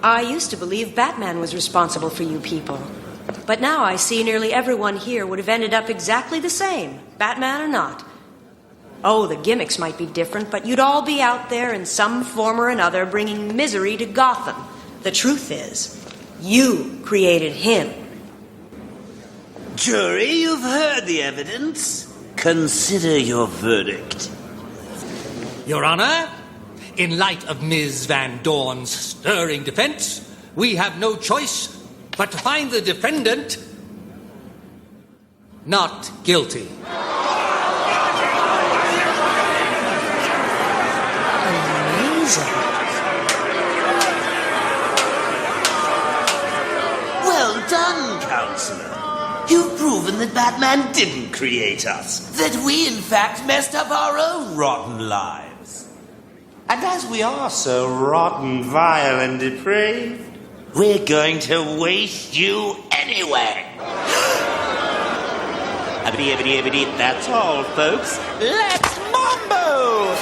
I used to believe Batman was responsible for you people. But now I see nearly everyone here would have ended up exactly the same, Batman or not. Oh, the gimmicks might be different, but you'd all be out there in some form or another bringing misery to Gotham. The truth is, you created him. Jury, you've heard the evidence. Consider your verdict. Your Honor, in light of Ms. Van Dorn's stirring defense, we have no choice but to find the defendant not guilty. Amazing. Well done, Counselor. You've proven that Batman didn't create us. That we, in fact, messed up our own rotten lives. And as we are so rotten, vile, and depraved, we're going to waste you anyway. Abity, that's all, folks. Let's mambo!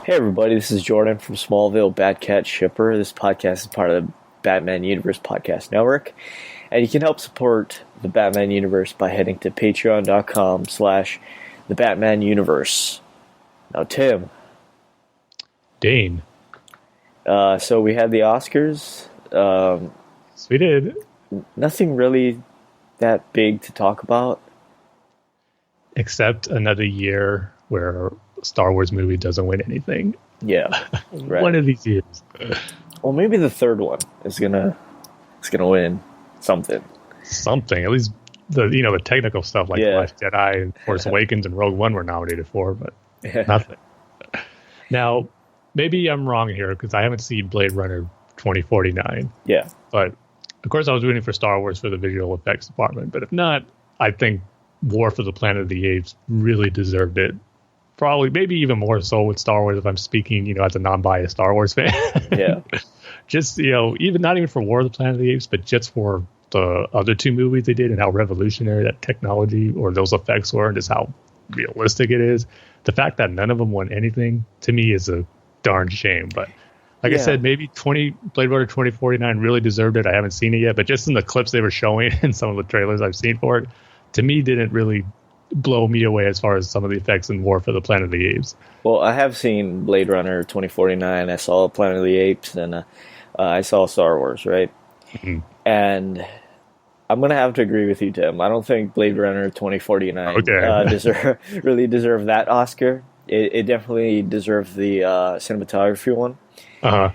Hey everybody, this is Jordan from Smallville Batcat Shipper. This podcast is part of the Batman Universe Podcast Network. And you can help support the Batman Universe by heading to patreon.com/the Batman Universe. Now, Tim. Dane. So we had the Oscars. Yes, we did. Nothing really that big to talk about. Except another year where a Star Wars movie doesn't win anything. Yeah. Right. One of these years. Well, maybe the third one is gonna win something. Something. At least the technical stuff like The Last Jedi and Force Awakens and Rogue One were nominated for, but nothing. Now, maybe I'm wrong here because I haven't seen Blade Runner 2049. Yeah. But of course I was rooting for Star Wars for the visual effects department. But if not, I think War for the Planet of the Apes really deserved it. Probably, maybe even more so with Star Wars if I'm speaking, as a non-biased Star Wars fan. Yeah. Just, even not even for War of the Planet of the Apes, but just for the other two movies they did and how revolutionary that technology or those effects were and just how realistic it is. The fact that none of them won anything, to me, is a darn shame. But like I said, maybe Blade Runner 2049 really deserved it. I haven't seen it yet, but just in the clips they were showing and some of the trailers I've seen for it, to me, didn't really blow me away as far as some of the effects in War for the Planet of the Apes. Well, I have seen Blade Runner 2049. I saw Planet of the Apes, and I saw Star Wars, right? Mm-hmm. And I'm going to have to agree with you, Tim. I don't think Blade Runner 2049 really deserved that Oscar. It definitely deserved the cinematography one. Uh-huh.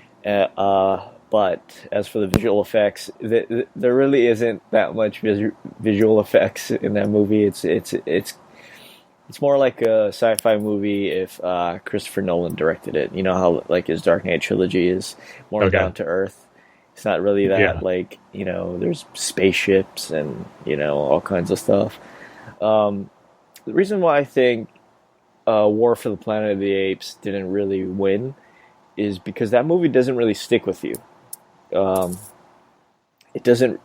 But as for the visual effects, there really isn't that much visual effects in that movie. It's more like a sci-fi movie if Christopher Nolan directed it. You know how like his Dark Knight trilogy is more down to earth. It's not really that there's spaceships and all kinds of stuff. The reason why I think War for the Planet of the Apes didn't really win is because that movie doesn't really stick with you. It doesn't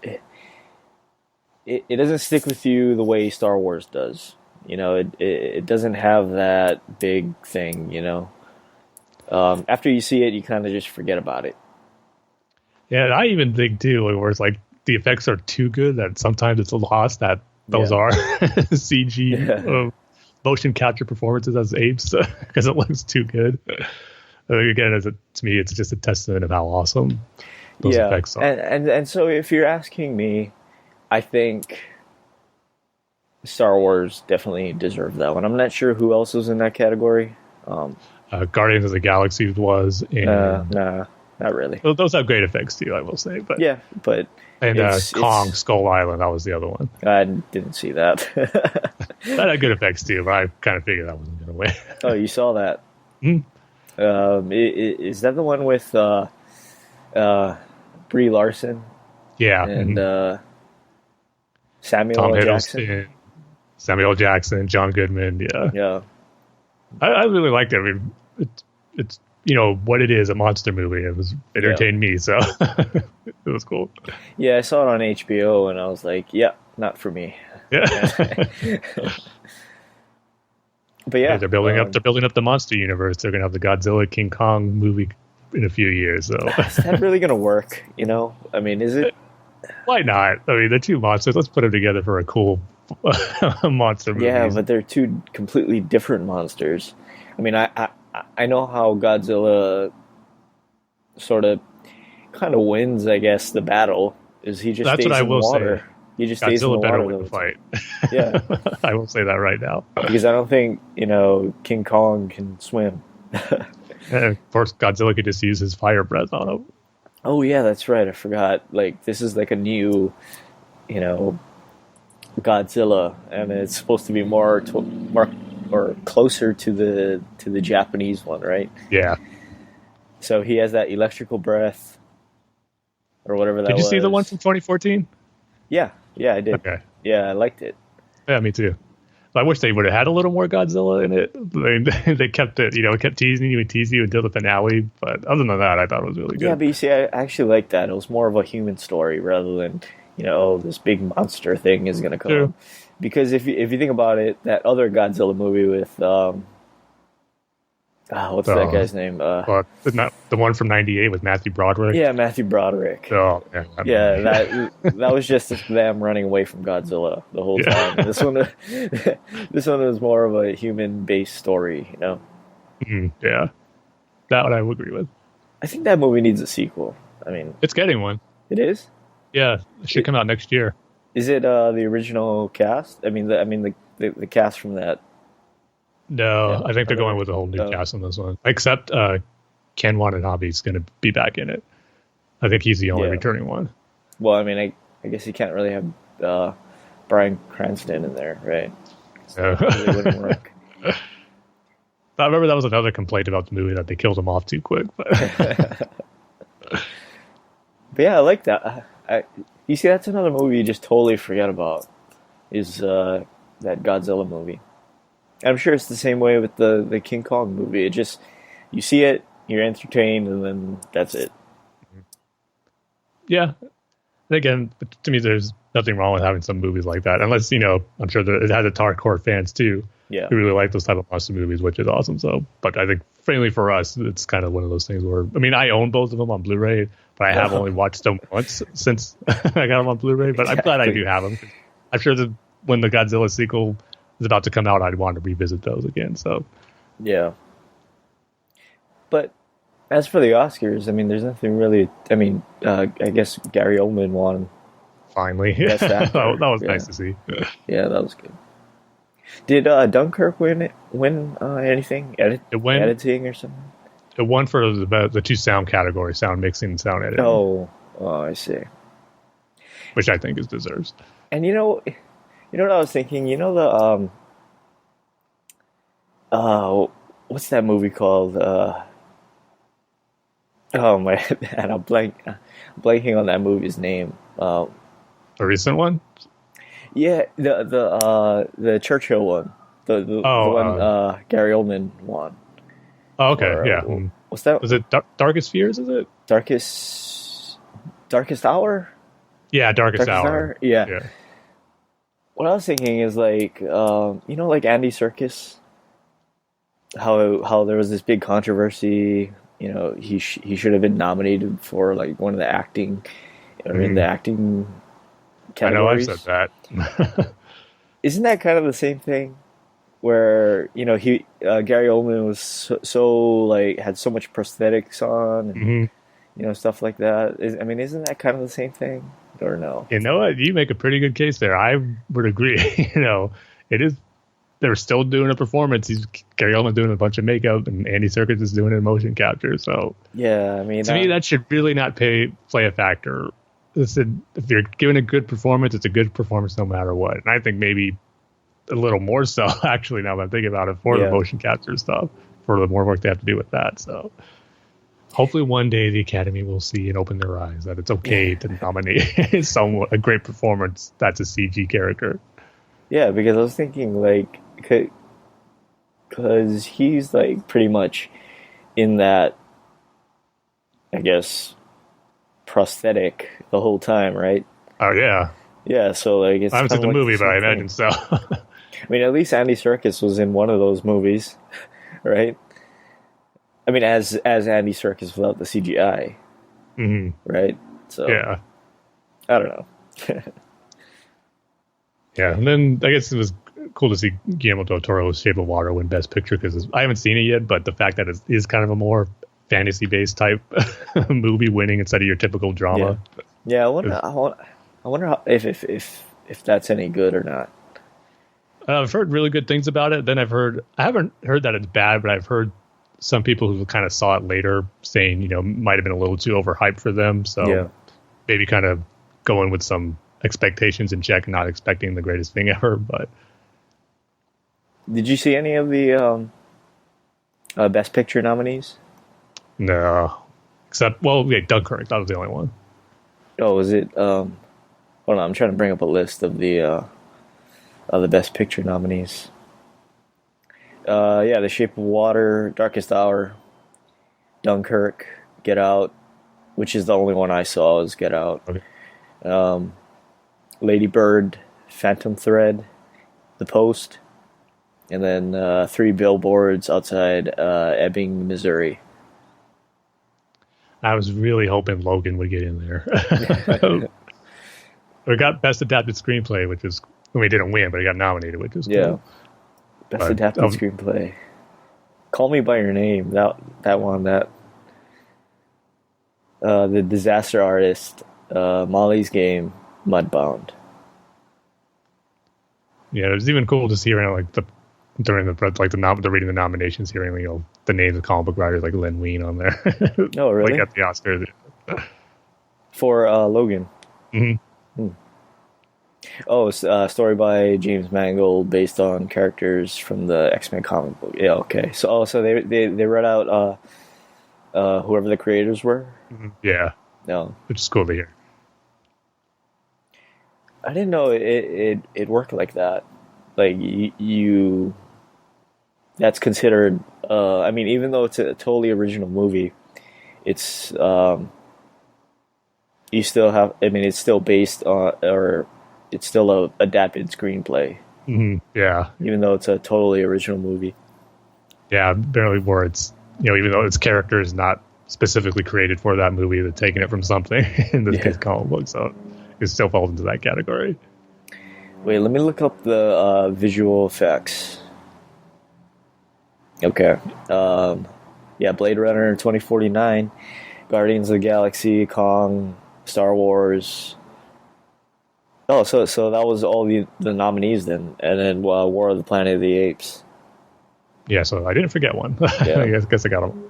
stick with you the way Star Wars does. It doesn't have that big thing. After you see it, you kind of just forget about it. Yeah, I even think too, where it's like the effects are too good that sometimes it's lost that those are CG motion capture performances as apes because it looks too good. Again, to me, it's just a testament of how awesome those effects are. And so if you're asking me, I think Star Wars definitely deserved that one. I'm not sure who else was in that category. Guardians of the Galaxy was. Nah, not really. Well, those have great effects too, I will say. But and Kong Skull Island, that was the other one. I didn't see that. That had good effects too, but I kind of figured that wasn't going to win. Oh, you saw that? Is that the one with Brie Larson? Yeah. And Samuel Tom L. Jackson. Hiddleston, Samuel L. Jackson, John Goodman. Yeah. Yeah. I really liked it. I mean, it's what it is, a monster movie. It entertained me, so it was cool. Yeah, I saw it on HBO and I was like, yeah, not for me. Yeah. But yeah, they're building up the monster universe. They're gonna have the Godzilla King Kong movie in a few years. So is that really gonna work? I mean, is it? Why not? I mean, they're two monsters. Let's put them together for a cool monster movie. Yeah, but they're two completely different monsters. I mean, I know how Godzilla sort of kind of wins, I guess, the battle is he just That's stays what I in will water. say. He just stays in the Godzilla better water win the fight. Yeah. I will say that right now. Because I don't think, King Kong can swim. And of course, Godzilla could just use his fire breath on him. Oh, yeah, that's right. I forgot. Like, this is like a new, Godzilla, and it's supposed to be more or closer to the Japanese one, right? Yeah. So he has that electrical breath, or whatever that was. Did you see the one from 2014? Yeah, I did. Okay. Yeah, I liked it. Yeah, me too. I wish they would have had a little more Godzilla in it. I mean, they kept it, kept teasing you until the finale. But other than that, I thought it was really good. Yeah, but you see, I actually liked that. It was more of a human story rather than, this big monster thing is going to come. True. Because if you think about it, that other Godzilla movie with, what's that guy's name? Not the one from '98 with Matthew Broderick. Yeah, Matthew Broderick. Oh, yeah, that was just them running away from Godzilla the whole time. This one is more of a human-based story, Yeah, that one I would agree with. I think that movie needs a sequel. I mean, it's getting one. It is? Yeah, it should come out next year. Is it the original cast? I mean, the cast from that. No, Yeah, I think they're going with a whole new cast on this one. Except Ken Watanabe's going to be back in it. I think he's the only returning one. Well, I mean, I guess you can't really have Bryan Cranston in there, right? So it really wouldn't work. I remember that was another complaint about the movie, that they killed him off too quick. But yeah, I like that. You see, that's another movie you just totally forget about, is that Godzilla movie. I'm sure it's the same way with the King Kong movie. It just, you see it, you're entertained, and then that's it. Yeah. And again, to me, there's nothing wrong with having some movies like that. Unless, I'm sure that it has its hardcore fans too. Yeah. Who really like those type of monster movies, which is awesome. So, but I think, frankly, for us, it's kind of one of those things where, I mean, I own both of them on Blu-ray, but I have only watched them once since I got them on Blu-ray. But I'm glad I do have them. I'm sure that when the Godzilla sequel is about to come out, I'd want to revisit those again. So, yeah. But as for the Oscars, I mean, there's nothing really. I mean, I guess Gary Oldman won. Finally, Best actor. that was nice to see. Yeah, that was good. Did Dunkirk win anything? Editing or something? It won for the two sound categories: sound mixing and sound editing. Oh, I see. Which I think is deserves. And you know what I was thinking? What's that movie called? Oh my man, I'm blanking on that movie's name. A recent one? Yeah, the Churchill one. The one Gary Oldman won. Oh, okay, Or, yeah. What's that? Was it Darkest Fears? Is it Darkest Hour? Yeah, Darkest Hour. Yeah. What I was thinking is like like Andy Serkis. How there was this big controversy. He should have been nominated for like one of the acting, or in the acting categories. I know I've said that. Isn't that kind of the same thing? Where Gary Oldman was so like had so much prosthetics on, and stuff like that. Isn't that kind of the same thing, or no? You know what? You make a pretty good case there. I would agree. It is. They're still doing a performance. Gary Oldman doing a bunch of makeup, and Andy Serkis is doing a motion capture. So yeah, to me that should really not play a factor. Listen, if you're giving a good performance, it's a good performance no matter what. And I think maybe a little more so, actually, now that I'm thinking about it, for the motion capture stuff, for the more work they have to do with that. So Hopefully one day the Academy will see and open their eyes that it's okay to nominate someone, a great performance that's a CG character. Yeah, because I was thinking, like, because he's, like, pretty much in that, I guess, prosthetic the whole time, right? Oh, yeah. Yeah, so, like, it's I haven't seen the like movie, but I same thing. imagine so. I mean, at least Andy Serkis was in one of those movies, right? I mean, as Andy Serkis without the CGI, right? So, Yeah. I don't know. Yeah, and then I guess it was cool to see Guillermo del Toro's Shape of Water win Best Picture because I haven't seen it yet, but the fact that it is kind of a more fantasy-based type movie winning instead of your typical drama. Yeah, I wonder how, if that's any good or not. I've heard really good things about it. Then I haven't heard that it's bad, but I've heard some people who kind of saw it later saying, might have been a little too overhyped for them. So maybe kind of going with some expectations in check and not expecting the greatest thing ever. But did you see any of the Best Picture nominees? no, except Dunkirk. That was the only one. Oh, was it? Hold on, I'm trying to bring up a list of the Best Picture nominees. The Shape of Water, Darkest Hour, Dunkirk, Get Out, which is the only one I saw is Get Out. Okay. Lady Bird, Phantom Thread, The Post, and then 3 Billboards Outside Ebbing, Missouri. I was really hoping Logan would get in there. We got Best Adapted Screenplay, which is, we didn't win, but he got nominated, which is cool. Best Adapted Screenplay. Call Me by Your Name. That one. The Disaster Artist. Molly's Game. Mudbound. Yeah, it was even cool to see around during the reading the nominations, hearing the names of comic book writers like Len Wein on there. Oh, really? At the Oscars. For Logan. Mm-hmm. Oh, it's a story by James Mangold based on characters from the X-Men comic book. Yeah, okay. So they read out whoever the creators were? Mm-hmm. Yeah. No. Which is cool to hear. I didn't know it worked like that. Like, you that's considered, even though it's a totally original movie, it's, you still have, it's still based on, or it's still a adapted screenplay. Mm-hmm. Yeah. Even though it's a totally original movie. Yeah, barely where it's, even though its character is not specifically created for that movie, they're taking it from something, in this case comic book, so it still falls into that category. Wait, let me look up the visual effects. Okay. Blade Runner 2049, Guardians of the Galaxy, Kong, Star Wars. Oh, so that was all the nominees then, and then War of the Planet of the Apes. Yeah, so I didn't forget one. Yeah. I guess I got them.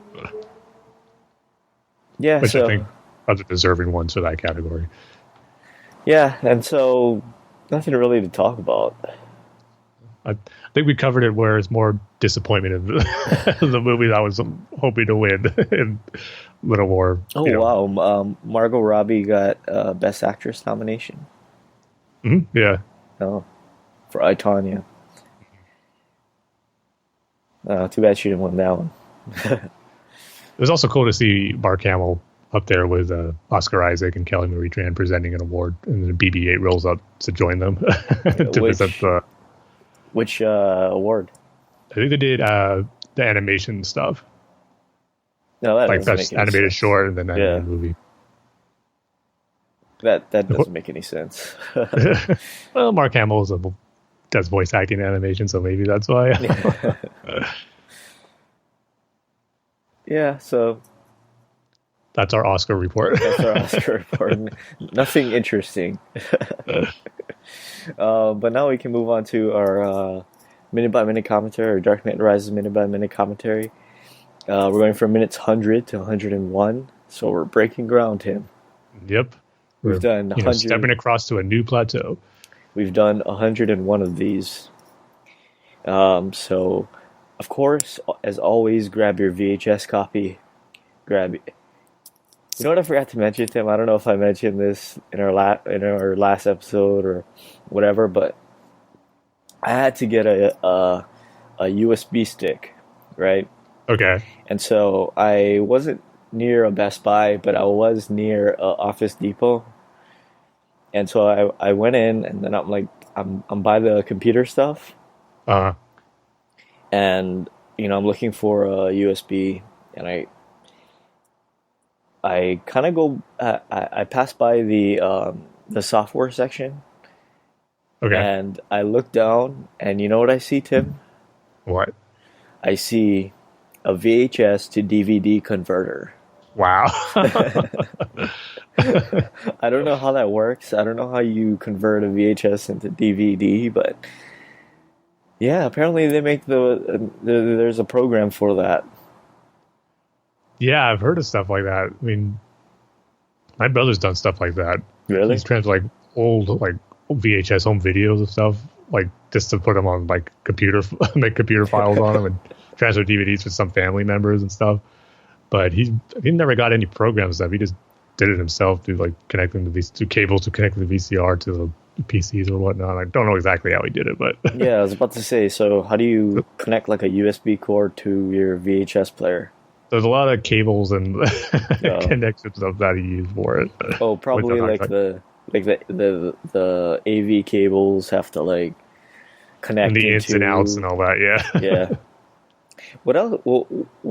Yeah, which I think are the deserving ones for that category. Yeah, and so nothing really to talk about. I think we covered it where it's more disappointment in the movie that I was hoping to win and a little more. Wow. Margot Robbie got Best Actress nomination. Mm-hmm. Yeah. Oh, for I, Tonya. Too bad she didn't win that one. It was also cool to see Mark Hamill up there with Oscar Isaac and Kelly Marie Tran presenting an award, and then BB-8 rolls up to join them to present the. Which award? I think they did the animation stuff. No, that like best animated sense. Short and then animated movie. That doesn't make any sense. Well, Mark Hamill does voice acting animation, so maybe that's why. Yeah, so that's our Oscar report. That's our Oscar report. Nothing interesting. But now we can move on to our minute-by-minute commentary, or Dark Knight Rises minute-by-minute commentary. We're going from minutes 100 to 101, so we're breaking ground, Tim. Yep. We've done 100. Stepping across to a new plateau. We've done 101 of these. So, of course, as always, grab your VHS copy, grab. You know what I forgot to mention, Tim? I don't know if I mentioned this in our last episode or whatever, but I had to get a USB stick, right? Okay. And so I wasn't near a Best Buy, but I was near Office Depot. And so I went in, and then I'm by the computer stuff. And I'm looking for a USB, and I kind of go. I pass by the software section. Okay. And I look down, and you know what I see, Tim? What? I see a VHS to DVD converter. Wow. I don't know how that works. I don't know how you convert a VHS into DVD, but yeah, apparently they make there's a program for that. Yeah, I've heard of stuff like that. I mean, my brother's done stuff like that. Really? He's transferred old VHS home videos and stuff, just to put them on make computer files on them and transfer DVDs with some family members and stuff. But he never got any program stuff. He just did it himself through connecting these two cables to connect the VCR to the PCs or whatnot. I don't know exactly how he did it, but yeah, I was about to say. So how do you connect a USB cord to your VHS player? There's a lot of cables and connections stuff that he used for it. Oh, probably the AV cables have to connect and the ins and outs and all that. Yeah. Yeah. What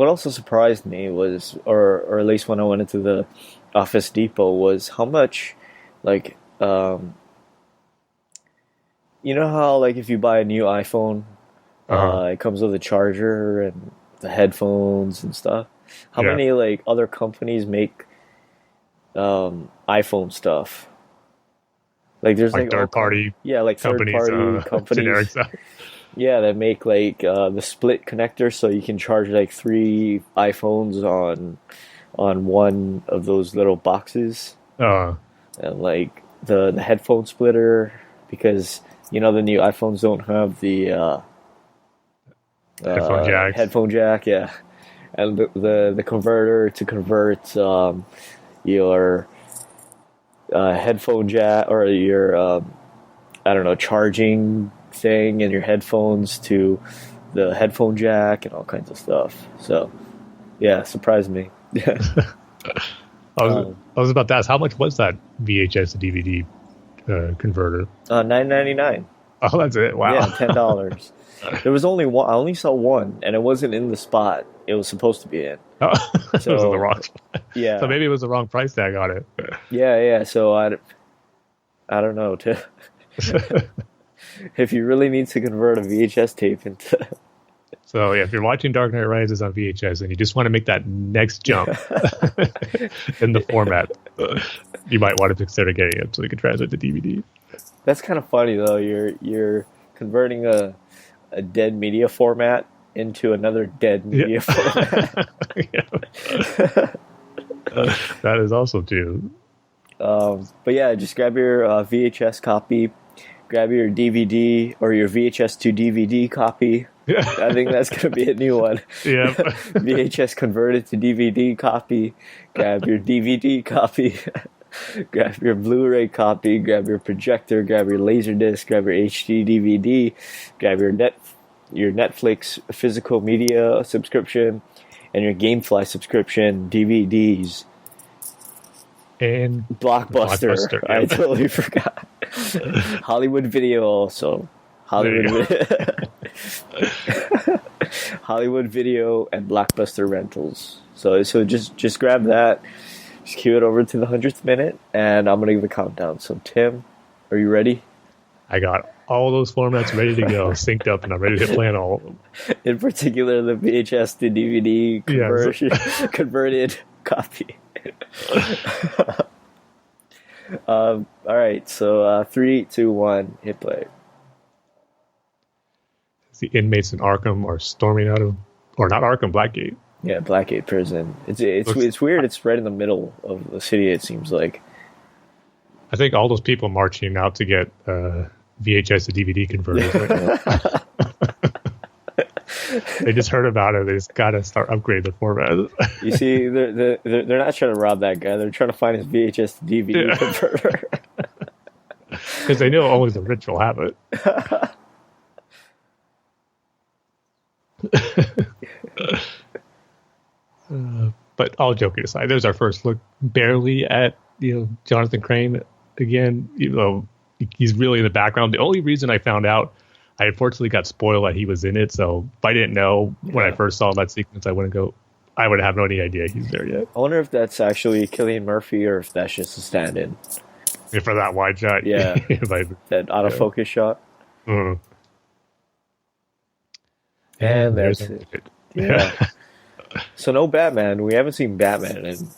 also surprised me was, or at least when I went into the Office Depot, was how much, you know how if you buy a new iPhone, it comes with a charger and the headphones and stuff. How many other companies make iPhone stuff? There's third party, third party companies. Yeah, that make the split connector, so you can charge 3 iPhones on one of those little boxes. And the headphone splitter, because the new iPhones don't have the headphone jack, yeah, and the converter to convert your headphone jack or your charging thing and your headphones to the headphone jack and all kinds of stuff. So yeah, surprised me. I was about to ask, how much was that VHS to DVD converter? $9.99. Oh, that's it. Wow. Yeah, $10. There was only one. I only saw one, and it wasn't in the spot it was supposed to be in. Oh, so, it was in the wrong spot. Yeah. So maybe it was the wrong price tag on it. Yeah. So I don't know. If you really need to convert a VHS tape into... So yeah, if you're watching Dark Knight Rises on VHS and you just want to make that next jump in the format, you might want to consider getting it so you can transfer it to DVD. That's kind of funny though. You're converting a dead media format into another dead media format. That is also true. But yeah, just grab your VHS copy, grab your DVD or your VHS to DVD copy. I think that's going to be a new one. Yeah. VHS converted to DVD copy. Grab your DVD copy. Grab your Blu-ray copy. Grab your projector. Grab your Laserdisc. Grab your HD DVD. Grab your Netflix physical media subscription and your GameFly subscription DVDs. And Blockbuster. I totally forgot. Hollywood Video also. Hollywood Video and Blockbuster rentals. So just grab that. Just cue it over to the 100th minute, and I'm gonna give the countdown. So Tim, are you ready? I got all those formats ready to go, synced up, and I'm ready to play on all of them. In particular, the VHS to DVD converted copy. All right, so 3, 2, 1, hit play. The inmates in Arkham are storming out of, or not Arkham, Blackgate. Yeah, Blackgate prison. It's weird. It's right in the middle of the city. It seems like. I think all those people marching out to get VHS to DVD converters. Right now. They just heard about it. They just got to start upgrading the format. You see, they're not trying to rob that guy. They're trying to find his VHS to DVD converter. Because they know only the rich will have it. But all joking aside, there's our first look barely at Jonathan Crane again. Even though he's really in the background. The only reason I found out, I unfortunately got spoiled that he was in it. So if I didn't know when I first saw that sequence, I would have no idea he's there yet. I wonder if that's actually Cillian Murphy or if that's just a stand-in. For that wide shot, yeah, that autofocus shot. Mm. And that's it. Yeah. So no Batman. We haven't seen Batman in,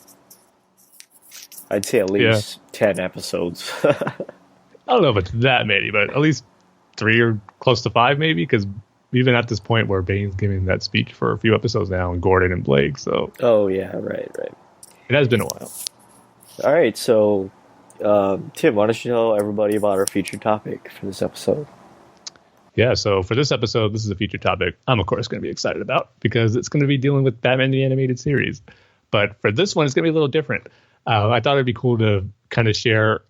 I'd say, at least 10 episodes. I don't know if it's that many, but at least 3 or close to 5 maybe, because even at this point where Bane's giving that speech for a few episodes now, and Gordon and Blake. So. Oh yeah, right. It has been a while. All right, so Tim, why don't you tell everybody about our featured topic for this episode? Yeah, so for this episode, this is a featured topic I'm, of course, going to be excited about because it's going to be dealing with Batman the Animated Series. But for this one, it's going to be a little different. I thought it'd be cool to kind of share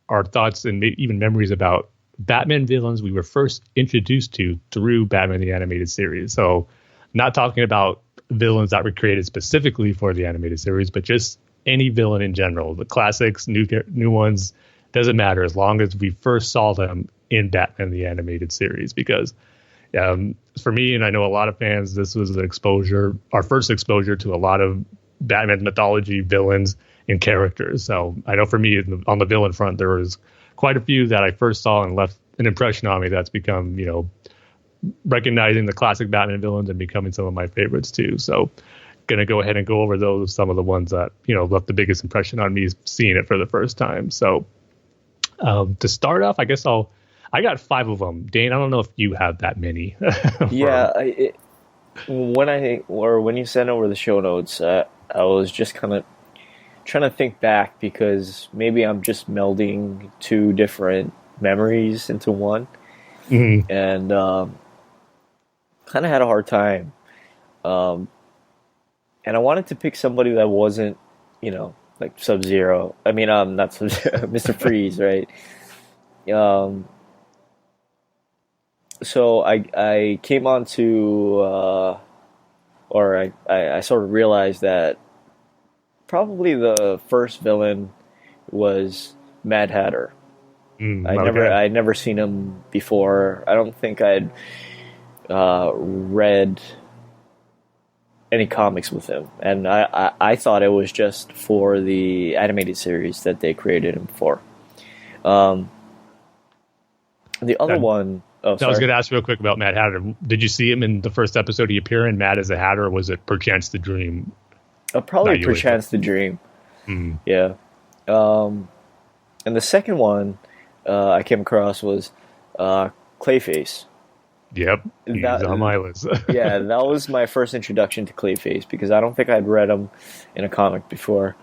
our thoughts and even memories about Batman villains we were first introduced to through Batman the Animated Series. So not talking about villains that were created specifically for the animated series, but just any villain in general. The classics, new ones, doesn't matter as long as we first saw them in Batman the Animated Series. Because for me, and I know a lot of fans, this was our first exposure to a lot of Batman mythology, villains, and characters. So I know for me, on the villain front, there was quite a few that I first saw and left an impression on me that's become, recognizing the classic Batman villains and becoming some of my favorites too. So going to go ahead and go over some of the ones that, left the biggest impression on me seeing it for the first time. So to start off, I guess I got 5 of them. Dane, I don't know if you have that many. Yeah. When you sent over the show notes, I was just kind of trying to think back because maybe I'm just melding 2 different memories into one. Mm-hmm. And kind of had a hard time. And I wanted to pick somebody that wasn't, like Subzero. I mean, not Subzero, Mr. Freeze, right? So I came on to, or I sort of realized that probably the first villain was Mad Hatter. I'd never seen him before. I don't think I'd read any comics with him, and I thought it was just for the animated series that they created him for. The other one. Oh, sorry. I was going to ask real quick about Mad Hatter. Did you see him in the first episode he appeared in, Mad as a Hatter, or was it Perchance the Dream? Probably Perchance the Dream. Mm. Yeah. And the second one I came across was Clayface. Yep, he's on my list. Yeah, that was my first introduction to Clayface because I don't think I'd read him in a comic before.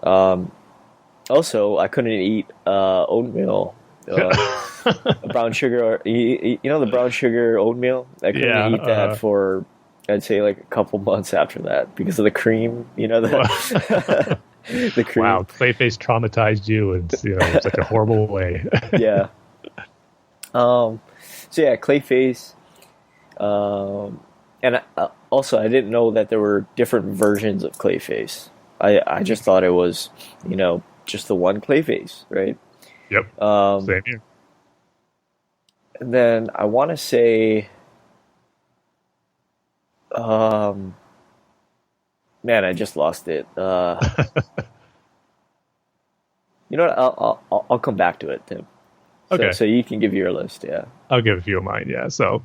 Also, I couldn't eat oatmeal. Brown sugar, the brown sugar oatmeal. I couldn't eat that for, I'd say, like a couple months after that because of the cream. The cream. Wow, Clayface traumatized you in such a horrible way. Yeah. So yeah, Clayface. And also, I didn't know that there were different versions of Clayface. I just thought it was, just the one Clayface, right? Yep. Same here. And then I want to say, man, I just lost it. You know what? I'll come back to it, Tim. Okay. So you can give your list, yeah. I'll give a few of mine, yeah. So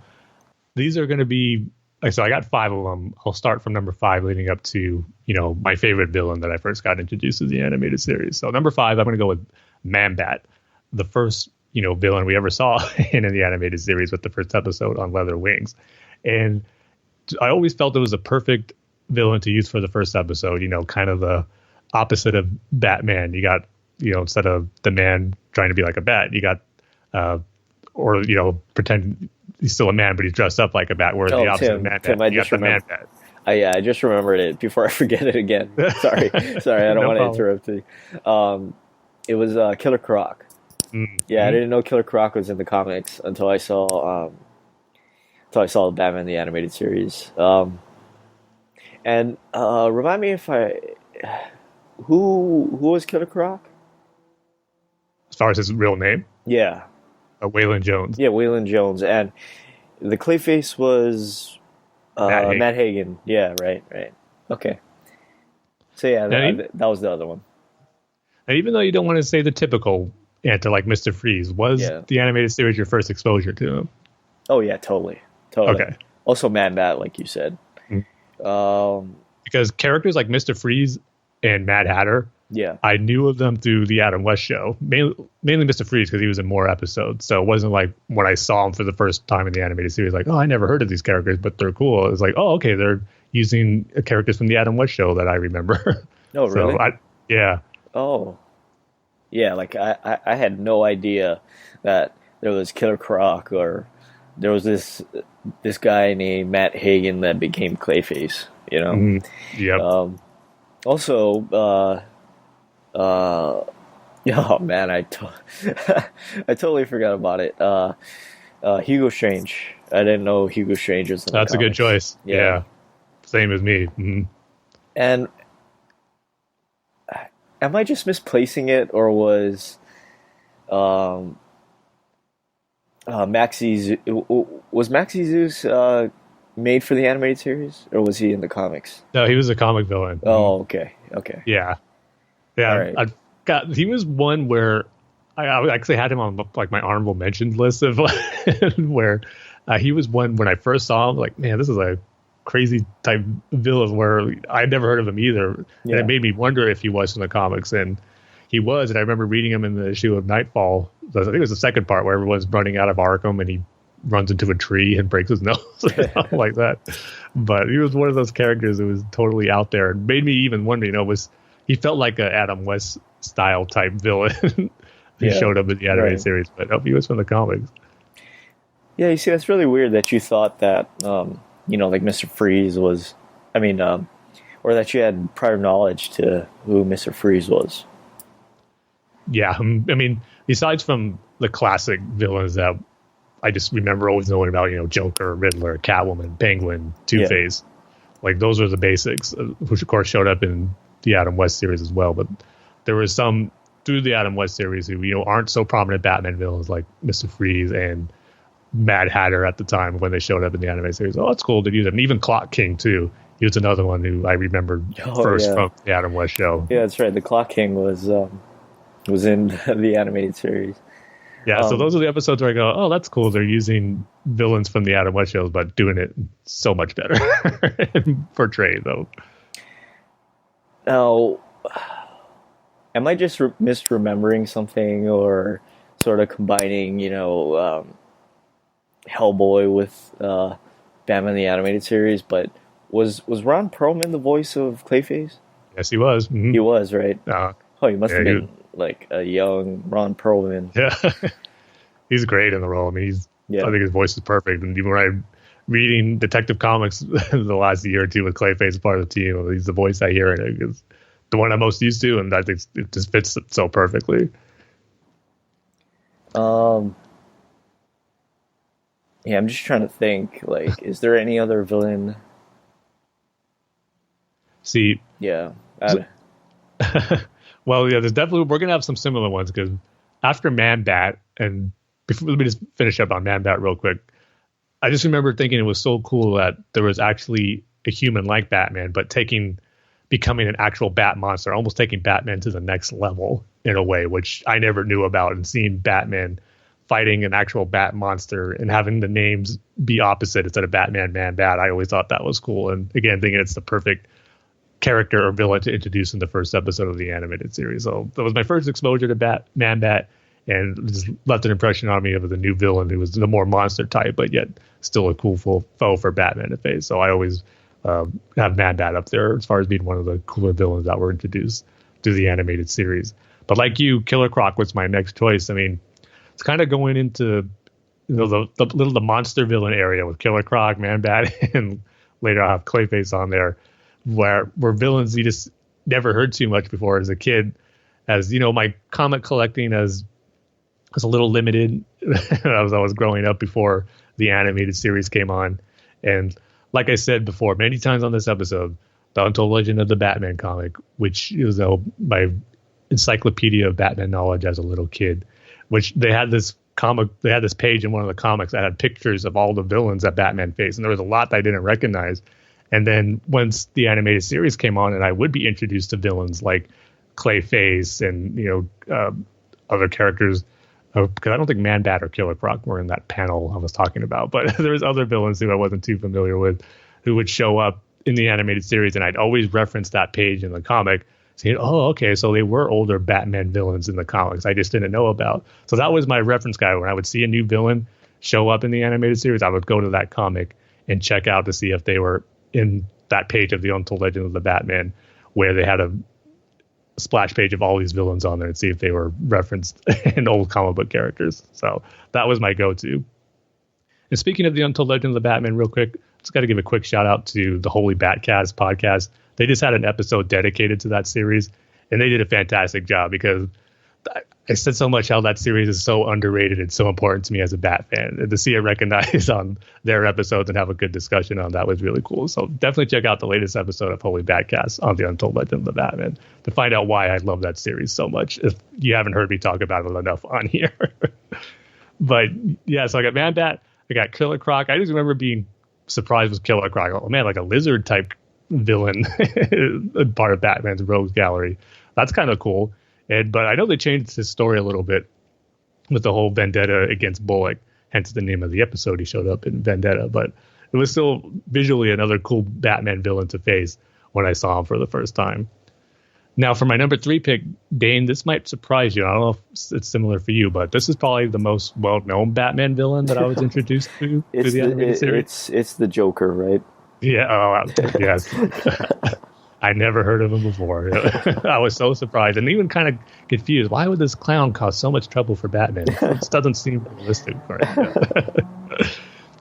these are going to be, so I got 5 of them. I'll start from number 5 leading up to, my favorite villain that I first got introduced to the animated series. So number 5, I'm going to go with Man-Bat, the first, villain we ever saw in the animated series with the first episode on Leather Wings. And I always felt it was a perfect villain to use for the first episode, kind of the opposite of Batman. You got, instead of the man trying to be like a bat, you got, pretend he's still a man, but he's dressed up like a bat. Whereas the opposite of Man Tim, Bat, you got the Man Bat. I just remembered it before I forget it again. Sorry, I don't want to interrupt you. It was Killer Croc. Yeah, I didn't know Killer Croc was in the comics until I saw the Batman the Animated Series. And remind me who was Killer Croc? As far as his real name? Yeah. Waylon Jones. Yeah, Waylon Jones. And the Clayface was Matt Hagen. Yeah, right. Okay. So yeah, that was the other one. And even though you don't want to say the typical answer like Mr. Freeze, was the animated series your first exposure to him? Oh yeah, totally. Okay. Also Man Bat, like you said. Because characters like Mr. Freeze and Mad Hatter, I knew of them through the Adam West show. Mainly Mr. Freeze because he was in more episodes. So it wasn't like when I saw him for the first time in the animated series, like, oh, I never heard of these characters, but they're cool. It was like, oh, okay, they're using characters from the Adam West show that I remember. Oh, really? Yeah. Oh. Yeah, like I had no idea that there was Killer Croc or there was this guy named Matt Hagen that became Clayface, you know? Mm-hmm. Yep. Also, oh man, I totally forgot about it. Hugo Strange. I didn't know Hugo Strange was in the That's a good comics. choice. Yeah. Same as me. Mm-hmm. And am I just misplacing it, or was Maxie Zeus made for the animated series, or was he in the comics? No, he was a comic villain. Oh, okay. Yeah. Right. He was one where I actually had him on like my honorable mentions list of where he was one when I first saw him. Like, man, this is a crazy type villain where I'd never heard of him either, and it made me wonder if he was in the comics, and he was. And I remember reading him in the issue of Nightfall. I think it was the second part where everyone's running out of Arkham and he runs into a tree and breaks his nose, something like that. But he was one of those characters that was totally out there and made me even wonder, he felt like a Adam West style type villain. He showed up in the animated series, but he was from the comics. Yeah, you see, that's really weird that you thought that, like Mr. Freeze was, or that you had prior knowledge to who Mr. Freeze was. Yeah, besides from the classic villains that I just remember always knowing about, Joker, Riddler, Catwoman, Penguin, Two-Face. Like, those are the basics, which, of course, showed up in the Adam West series as well. But there was some through the Adam West series who, aren't so prominent Batman villains like Mr. Freeze and Mad Hatter at the time when they showed up in the anime series. Oh, it's cool to use it. And even Clock King, too. He was another one who I remembered first from the Adam West show. Yeah, that's right. The Clock King was in the animated series. Yeah, so those are the episodes where I go, oh, that's cool. They're using villains from the Adam West shows, but doing it so much better and portrayed, though. Now, am I just misremembering something, or sort of combining, Hellboy with Batman the Animated Series? But was Ron Perlman the voice of Clayface? Yes, he was. Mm-hmm. He was, right? He must have been like a young Ron Perlman. Yeah, he's great in the role. I think his voice is perfect. And even when I'm reading Detective Comics the last year or two with Clayface as part of the team, he's the voice I hear in it. It's the one I'm most used to, and I think it just fits it so perfectly. I'm just trying to think. Like, is there any other villain? See, well, there's definitely, we're going to have some similar ones, because after Man Bat, and let me just finish up on Man Bat real quick. I just remember thinking it was so cool that there was actually a human like Batman, but becoming an actual bat monster, almost taking Batman to the next level in a way, which I never knew about. And seeing Batman fighting an actual bat monster and having the names be opposite instead of Batman, Man Bat, I always thought that was cool. And again, thinking it's the perfect character or villain to introduce in the first episode of the animated series. So that was my first exposure to Man Bat, and just left an impression on me of the new villain who was the more monster type, but yet still a cool foe for Batman to face. So I always have Man Bat up there as far as being one of the cooler villains that were introduced to the animated series. But like you, Killer Croc was my next choice. It's kind of going into the monster villain area with Killer Croc, Man Bat, and later I'll have Clayface on there, where villains you just never heard too much before as a kid. As you know, my comic collecting was a little limited as I was growing up before the animated series came on. And like I said before, many times on this episode, the Untold Legend of the Batman comic, which is my encyclopedia of Batman knowledge as a little kid, which they had this page in one of the comics that had pictures of all the villains that Batman faced. And there was a lot that I didn't recognize. And then once the animated series came on and I would be introduced to villains like Clayface and, other characters, because I don't think Man Bat or Killer Croc were in that panel I was talking about, but there was other villains who I wasn't too familiar with who would show up in the animated series. And I'd always reference that page in the comic saying, oh, okay, so they were older Batman villains in the comics I just didn't know about. So that was my reference guide. When I would see a new villain show up in the animated series, I would go to that comic and check out to see if they were in that page of the Untold Legend of the Batman, where they had a splash page of all these villains on there and see if they were referenced in old comic book characters. So that was my go-to. And speaking of the Untold Legend of the Batman, real quick, just got to give a quick shout out to the Holy Batcast podcast. They just had an episode dedicated to that series, and they did a fantastic job because I said so much how that series is so underrated and so important to me as a Bat fan. And to see it recognized on their episodes and have a good discussion on that was really cool. So definitely check out the latest episode of Holy Batcast on the Untold Legend of the Batman to find out why I love that series so much, if you haven't heard me talk about it enough on here. But yeah, so I got Man Bat, I got Killer Croc. I just remember being surprised with Killer Croc. Oh man, like a lizard type villain part of Batman's rogues gallery. That's kind of cool. But I know they changed his story a little bit with the whole vendetta against Bullock, hence the name of the episode he showed up in, Vendetta. But it was still visually another cool Batman villain to face when I saw him for the first time. Now, for my number 3 pick, Dane, this might surprise you. I don't know if it's similar for you, but this is probably the most well-known Batman villain that I was introduced to the animated series. It's the Joker, right? Yeah, yes. I never heard of him before. I was so surprised and even kind of confused. Why would this clown cause so much trouble for Batman? It doesn't seem realistic for him.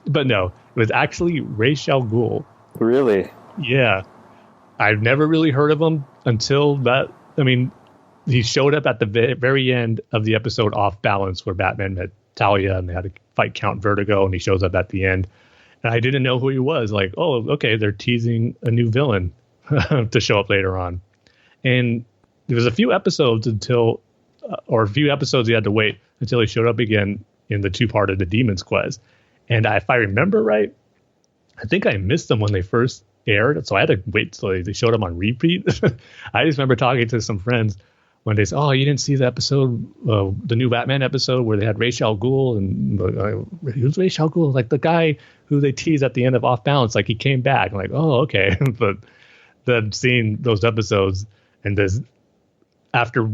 But no, it was actually Ra's al Ghul. Really? Yeah. I've never really heard of him until that. I mean, he showed up at the very end of the episode Off Balance, where Batman met Talia and they had to fight Count Vertigo, and he shows up at the end. And I didn't know who he was. Like, oh, okay, they're teasing a new villain to show up later on. And there was a few episodes a few episodes he had to wait until he showed up again in the 2-part of the Demon's Quest. And if I remember right, I think I missed them when they first aired, so I had to wait till they showed them on repeat. I just remember talking to some friends when they said, oh, you didn't see the episode, the new Batman episode where they had Ra's al Ghul, and who's Ra's al Ghul? Like the guy who they teased at the end of Off Balance, like he came back. I'm like, oh, okay. But then seeing those episodes and this, after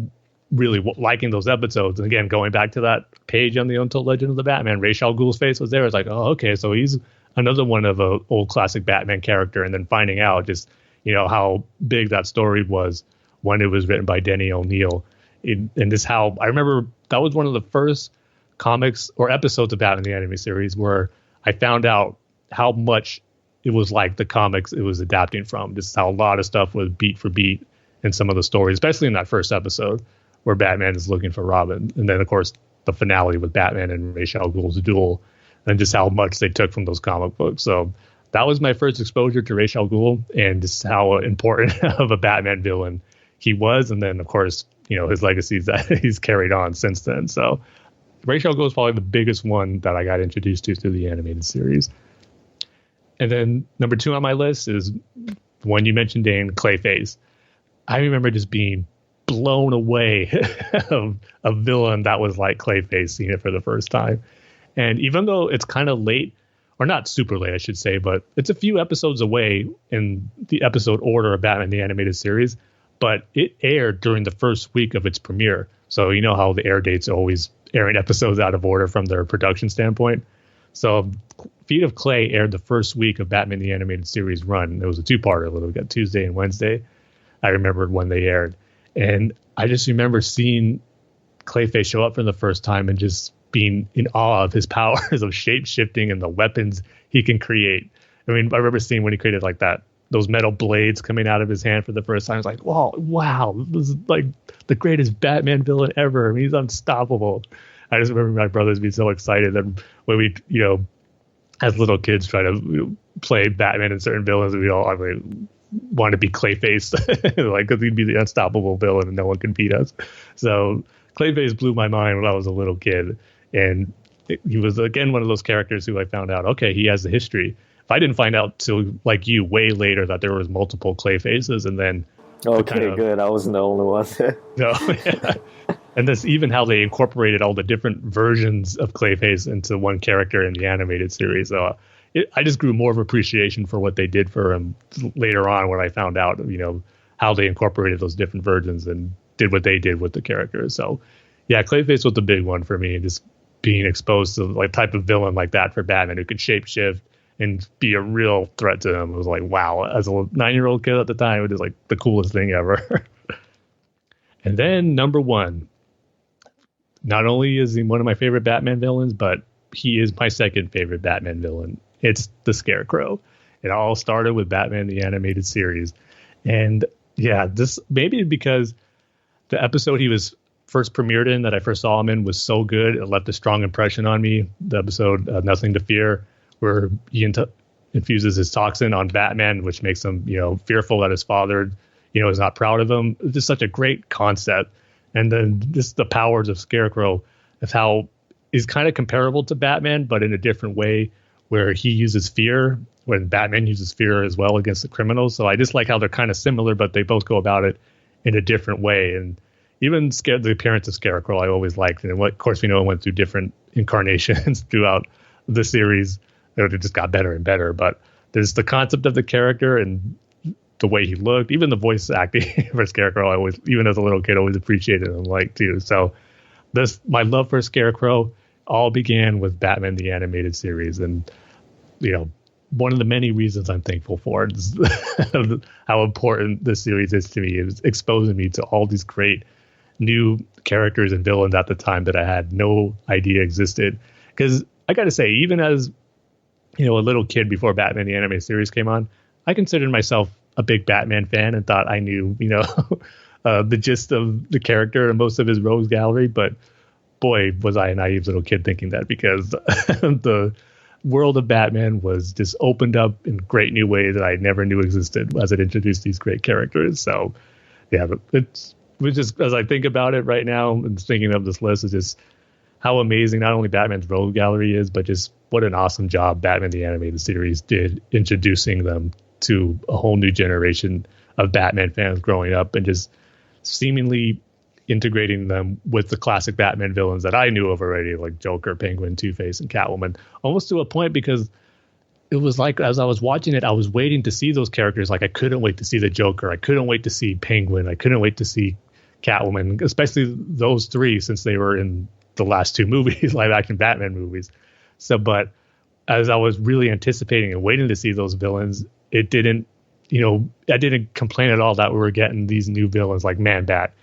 really liking those episodes, and again, going back to that page on the Untold Legend of the Batman, Ra's al Ghul's face was there. It's like, oh, okay, so he's another one of a old classic Batman character. And then finding out just, how big that story was when it was written by Denny O'Neil. And just how I remember that was one of the first comics or episodes of Batman the Animated Series where I found out how much it was like the comics it was adapting from. Just how a lot of stuff was beat for beat in some of the stories, especially in that first episode where Batman is looking for Robin. And then, of course, the finale with Batman and Ra's al Ghul's duel, and just how much they took from those comic books. So that was my first exposure to Ra's al Ghul and just how important of a Batman villain he was. And then, of course, his legacies that he's carried on since then. So Ra's al Ghul is probably the biggest one that I got introduced to through the animated series. And then number 2 on my list is the one you mentioned, Dane, Clayface. I remember just being blown away of a villain that was like Clayface, seeing it for the first time. And even though it's kind of late, or not super late, I should say, but it's a few episodes away in the episode order of Batman the Animated Series, but it aired during the first week of its premiere. So you know how the air dates are always airing episodes out of order from their production standpoint. So Feet of Clay aired the first week of Batman the Animated Series run. It was a 2-parter. We got Tuesday and Wednesday. I remembered when they aired. And I just remember seeing Clayface show up for the first time and just being in awe of his powers of shape shifting and the weapons he can create. I mean, I remember seeing when he created like those metal blades coming out of his hand for the first time. I was like, wow, this is like the greatest Batman villain ever. I mean, he's unstoppable. I just remember my brothers being so excited that when we, as little kids try to play Batman and certain villains, we all want to be Clayface, like, because he'd be the unstoppable villain and no one can beat us. So Clayface blew my mind when I was a little kid. And he was, again, one of those characters who I found out, okay, he has the history. If I didn't find out till like you way later that there was multiple Clayfaces, and then good, I wasn't the only one. No, yeah. And that's even how they incorporated all the different versions of Clayface into one character in the animated series. So I just grew more of appreciation for what they did for him later on when I found out, how they incorporated those different versions and did what they did with the characters. So yeah, Clayface was the big one for me, just being exposed to like type of villain like that for Batman who could shapeshift and be a real threat to him. It was like, wow, as a 9-year-old kid at the time, it was like the coolest thing ever. And then number 1, not only is he one of my favorite Batman villains, but he is my second favorite Batman villain. It's the Scarecrow. It all started with Batman the Animated Series. And yeah, this maybe because the episode he was first premiered in that I first saw him in was so good, it left a strong impression on me. The episode Nothing to Fear, where he infuses his toxin on Batman, which makes him, fearful that his father, is not proud of him. It's just such a great concept. And then just the powers of Scarecrow, of how he's kind of comparable to Batman, but in a different way, where he uses fear when Batman uses fear as well against the criminals. So I just like how they're kind of similar, but they both go about it in a different way. And even the appearance of Scarecrow, I always liked. And of course, we know it went through different incarnations throughout the series. It just got better and better. But there's the concept of the character and the way he looked, even the voice acting for Scarecrow, I always, even as a little kid, always appreciated and liked too. So my love for Scarecrow all began with Batman the Animated Series. And, one of the many reasons I'm thankful for it is how important this series is to me. It's exposing me to all these great new characters and villains at the time that I had no idea existed. Because I got to say, even as a little kid before Batman the Animated Series came on, I considered myself a big Batman fan and thought I knew, the gist of the character and most of his rogues gallery. But boy, was I a naive little kid thinking that, because the world of Batman was just opened up in great new ways that I never knew existed as it introduced these great characters. So yeah, it's just, as I think about it right now and thinking of this list, is just how amazing not only Batman's rogue gallery is, but just what an awesome job Batman the Animated Series did introducing them to a whole new generation of Batman fans growing up, and just seemingly integrating them with the classic Batman villains that I knew of already, like Joker, Penguin, Two-Face, and Catwoman, almost to a point, because it was like, as I was watching it, I was waiting to see those characters. Like, I couldn't wait to see the Joker. I couldn't wait to see Penguin. I couldn't wait to see Catwoman, especially those three, since they were in the last 2 movies, live action Batman movies. So, but as I was really anticipating and waiting to see those villains, it didn't, I didn't complain at all that we were getting these new villains like Man-Bat,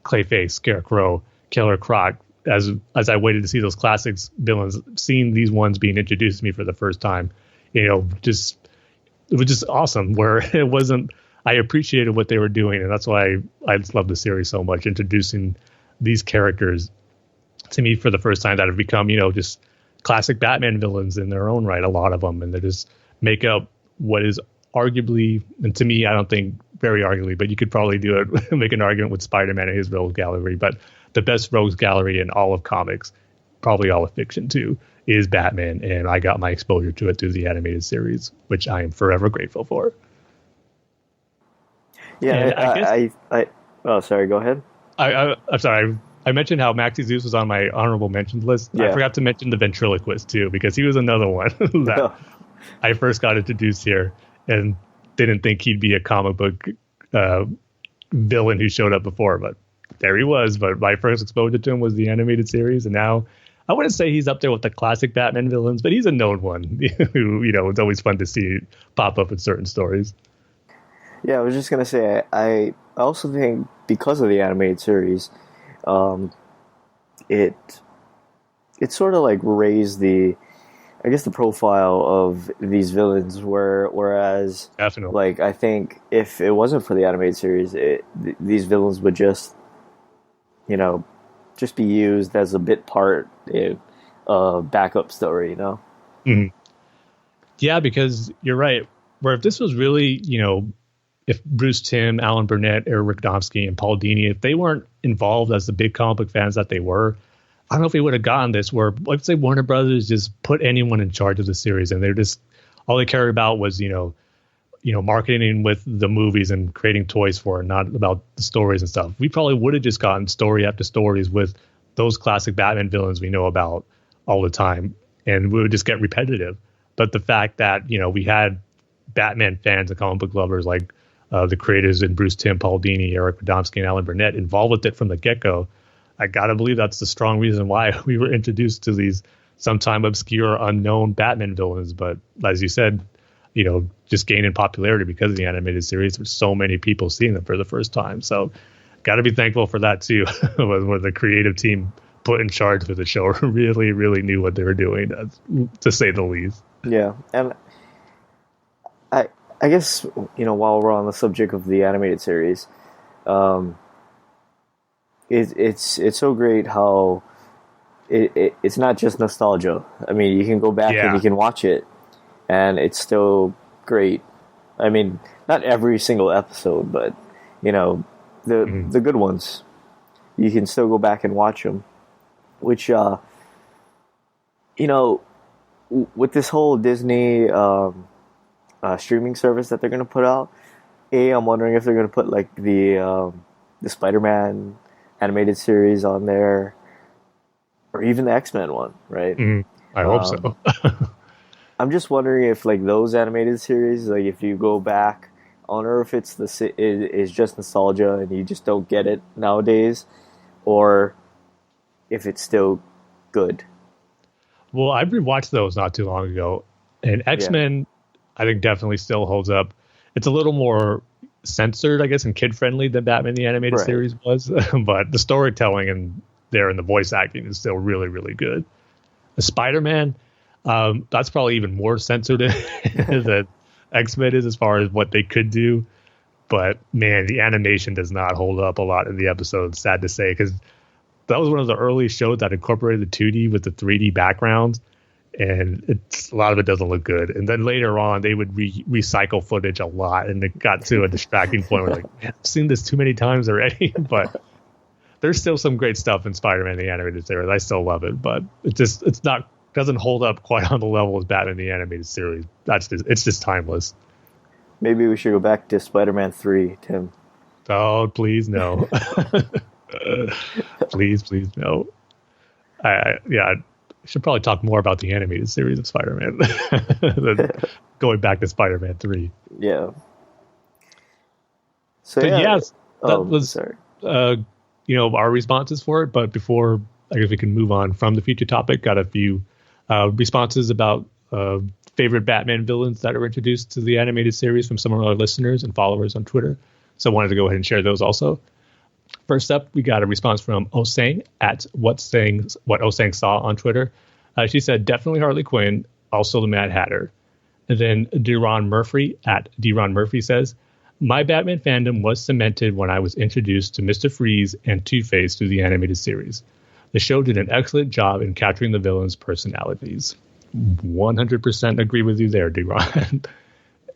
Clayface, Scarecrow, Killer Croc. As I waited to see those classics villains, seeing these ones being introduced to me for the first time, it was just awesome. Where it wasn't, I appreciated what they were doing, and that's why I just love the series so much. Introducing these characters to me for the first time that have become, just classic Batman villains in their own right, a lot of them, and they just make up what is arguably, and to me, I don't think very arguably, but you could probably do it, make an argument with Spider-Man and his rogues gallery, but the best rogues gallery in all of comics, probably all of fiction too, is Batman, and I got my exposure to it through the animated series, which I am forever grateful for. Yeah, oh, sorry, go ahead. I'm sorry. I mentioned how Maxie Zeus was on my honorable mentions list. Yeah. I forgot to mention the ventriloquist too, because he was another one that I first got introduced here and didn't think he'd be a comic book villain who showed up before, but there he was. But my first exposure to him was the animated series, and now I wouldn't say he's up there with the classic Batman villains, but he's a known one who, it's always fun to see pop up in certain stories. Yeah, I was just gonna say, I also think because of the animated series, it it sort of like raised the, I guess, the profile of these villains. Whereas, Definitely. like, I think if it wasn't for the animated series, these villains would just, you know, just be used as a bit part, backup story. You know. Mhm. Yeah, because you're right. Where if this was really, if Bruce Timm, Alan Burnett, Eric Radomski, and Paul Dini, if they weren't involved as the big comic book fans that they were, I don't know if we would have gotten this. Where, let's say, Warner Brothers just put anyone in charge of the series, and they're just all they cared about was marketing with the movies and creating toys for it, not about the stories and stuff. We probably would have just gotten story after stories with those classic Batman villains we know about all the time, and we would just get repetitive. But the fact that we had Batman fans and comic book lovers like the creators and Bruce Timm, Paul Dini, Eric Radomski, and Alan Burnett involved with it from the get-go, I gotta believe that's the strong reason why we were introduced to these sometime obscure, unknown Batman villains. But as you said, just gaining popularity because of the animated series. There's so many people seeing them for the first time. So got to be thankful for that too, when the creative team put in charge of the show really, really knew what they were doing, to say the least. Yeah, and I guess while we're on the subject of the animated series, it's so great how it's not just nostalgia. I mean, you can go back and you can watch it, and it's still great. I mean, not every single episode, but the good ones, you can still go back and watch them. Which with this whole Disney streaming service that they're going to put out, I'm wondering if they're going to put like the Spider-Man animated series on there, or even the X-Men one, right? I hope so. I'm just wondering if like those animated series, like if you go back, I wonder if it's just nostalgia and you just don't get it nowadays, or if it's still good. Well, I rewatched those not too long ago, and X-Men, I think definitely still holds up. It's a little more censored, I guess, and kid-friendly than Batman the Animated Series was, but the storytelling and the voice acting is still really, really good. The Spider-Man, that's probably even more censored than X-Men is as far as what they could do. But man, the animation does not hold up a lot in the episodes, sad to say, because that was one of the early shows that incorporated the 2D with the 3D backgrounds, and a lot of it doesn't look good. And then later on, they would recycle footage a lot, and it got to a distracting point where like, man, I've seen this too many times already. But there's still some great stuff in Spider-Man the Animated Series. I still love it, but doesn't hold up quite on the level as Batman the Animated Series. It's just timeless. Maybe we should go back to Spider-Man 3, Tim. Oh, please no. Please no. I should probably talk more about the animated series of Spider-Man than going back to Spider-Man 3. Yeah. So but yes, that was our responses for it. But before, I guess we can move on from the future topic. Got a few responses about favorite Batman villains that are introduced to the animated series from some of our listeners and followers on Twitter. So I wanted to go ahead and share those also. First up, we got a response from Osang at what Osang saw on Twitter. She said, definitely Harley Quinn, also the Mad Hatter. And then Deron Murphy at Deron Murphy says, my Batman fandom was cemented when I was introduced to Mr. Freeze and Two-Face through the animated series. The show did an excellent job in capturing the villains' personalities. 100% agree with you there, Deron.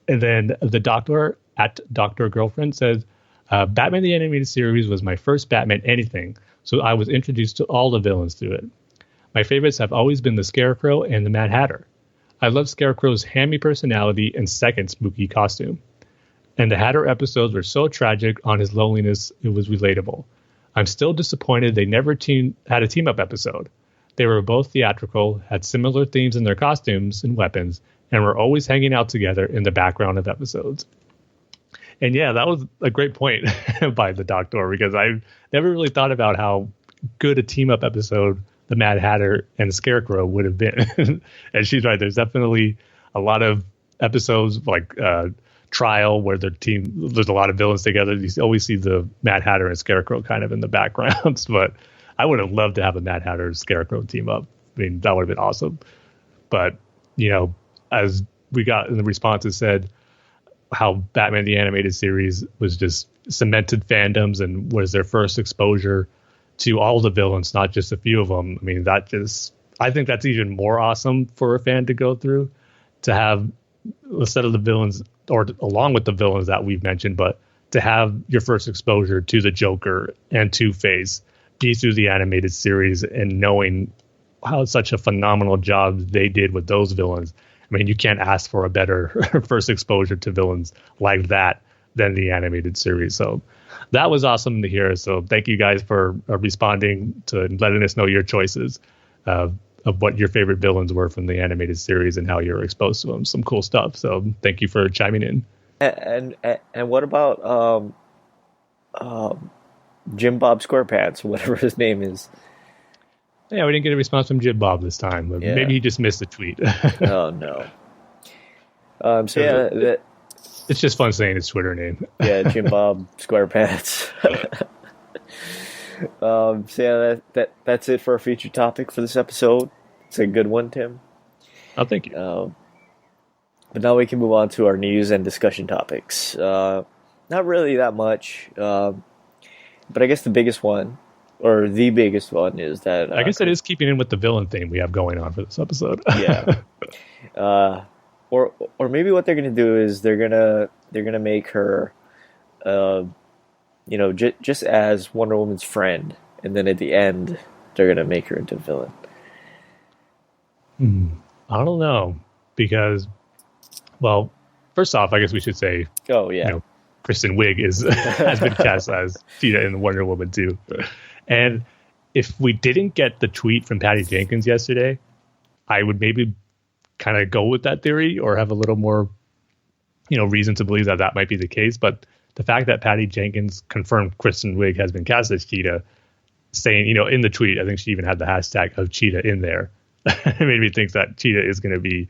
And then the Doctor at Dr. Girlfriend says, Batman the Animated Series was my first Batman anything, so I was introduced to all the villains through it. My favorites have always been the Scarecrow and the Mad Hatter. I love Scarecrow's hammy personality and second spooky costume. And the Hatter episodes were so tragic on his loneliness, it was relatable. I'm still disappointed they never had a team-up episode. They were both theatrical, had similar themes in their costumes and weapons, and were always hanging out together in the background of episodes. And yeah, that was a great point by the Doctor, because I never really thought about how good a team-up episode the Mad Hatter and Scarecrow would have been. And she's right. There's definitely a lot of episodes like Trial where there's a lot of villains together. You always see the Mad Hatter and Scarecrow kind of in the backgrounds. But I would have loved to have a Mad Hatter and Scarecrow team up. I mean, that would have been awesome. But, as we got in the responses said, how Batman the Animated Series was just cemented fandoms and was their first exposure to all the villains, not just a few of them. I mean, I think that's even more awesome for a fan to go through, to have a set of the villains, or along with the villains that we've mentioned, but to have your first exposure to the Joker and Two-Face be through the animated series, and knowing how such a phenomenal job they did with those villains. I mean, you can't ask for a better first exposure to villains like that than the animated series. So that was awesome to hear. So thank you guys for responding to and letting us know your choices of what your favorite villains were from the animated series and how you're exposed to them. Some cool stuff. So thank you for chiming in. And what about Jim Bob Squarepants, whatever his name is? Yeah, we didn't get a response from Jim Bob this time, but maybe he just missed the tweet. Oh no. It's just fun saying his Twitter name. Yeah, Jim Bob Squarepants. That's it for our feature topic for this episode. It's a good one, Tim. Oh, thank you. But now we can move on to our news and discussion topics. Not really that much, but I guess the biggest one is that I guess it is keeping in with the villain theme we have going on for this episode. Yeah. Or maybe what they're gonna do is they're gonna make her, just as Wonder Woman's friend, and then at the end they're gonna make her into a villain. I don't know, because, well, first off, I guess we should say, Kristen Wiig has been cast as Cheetah in Wonder Woman 2. And if we didn't get the tweet from Patty Jenkins yesterday, I would maybe kind of go with that theory, or have a little more, reason to believe that might be the case. But the fact that Patty Jenkins confirmed Kristen Wiig has been cast as Cheetah, saying, in the tweet, I think she even had the hashtag of Cheetah in there, it made me think that Cheetah is going to be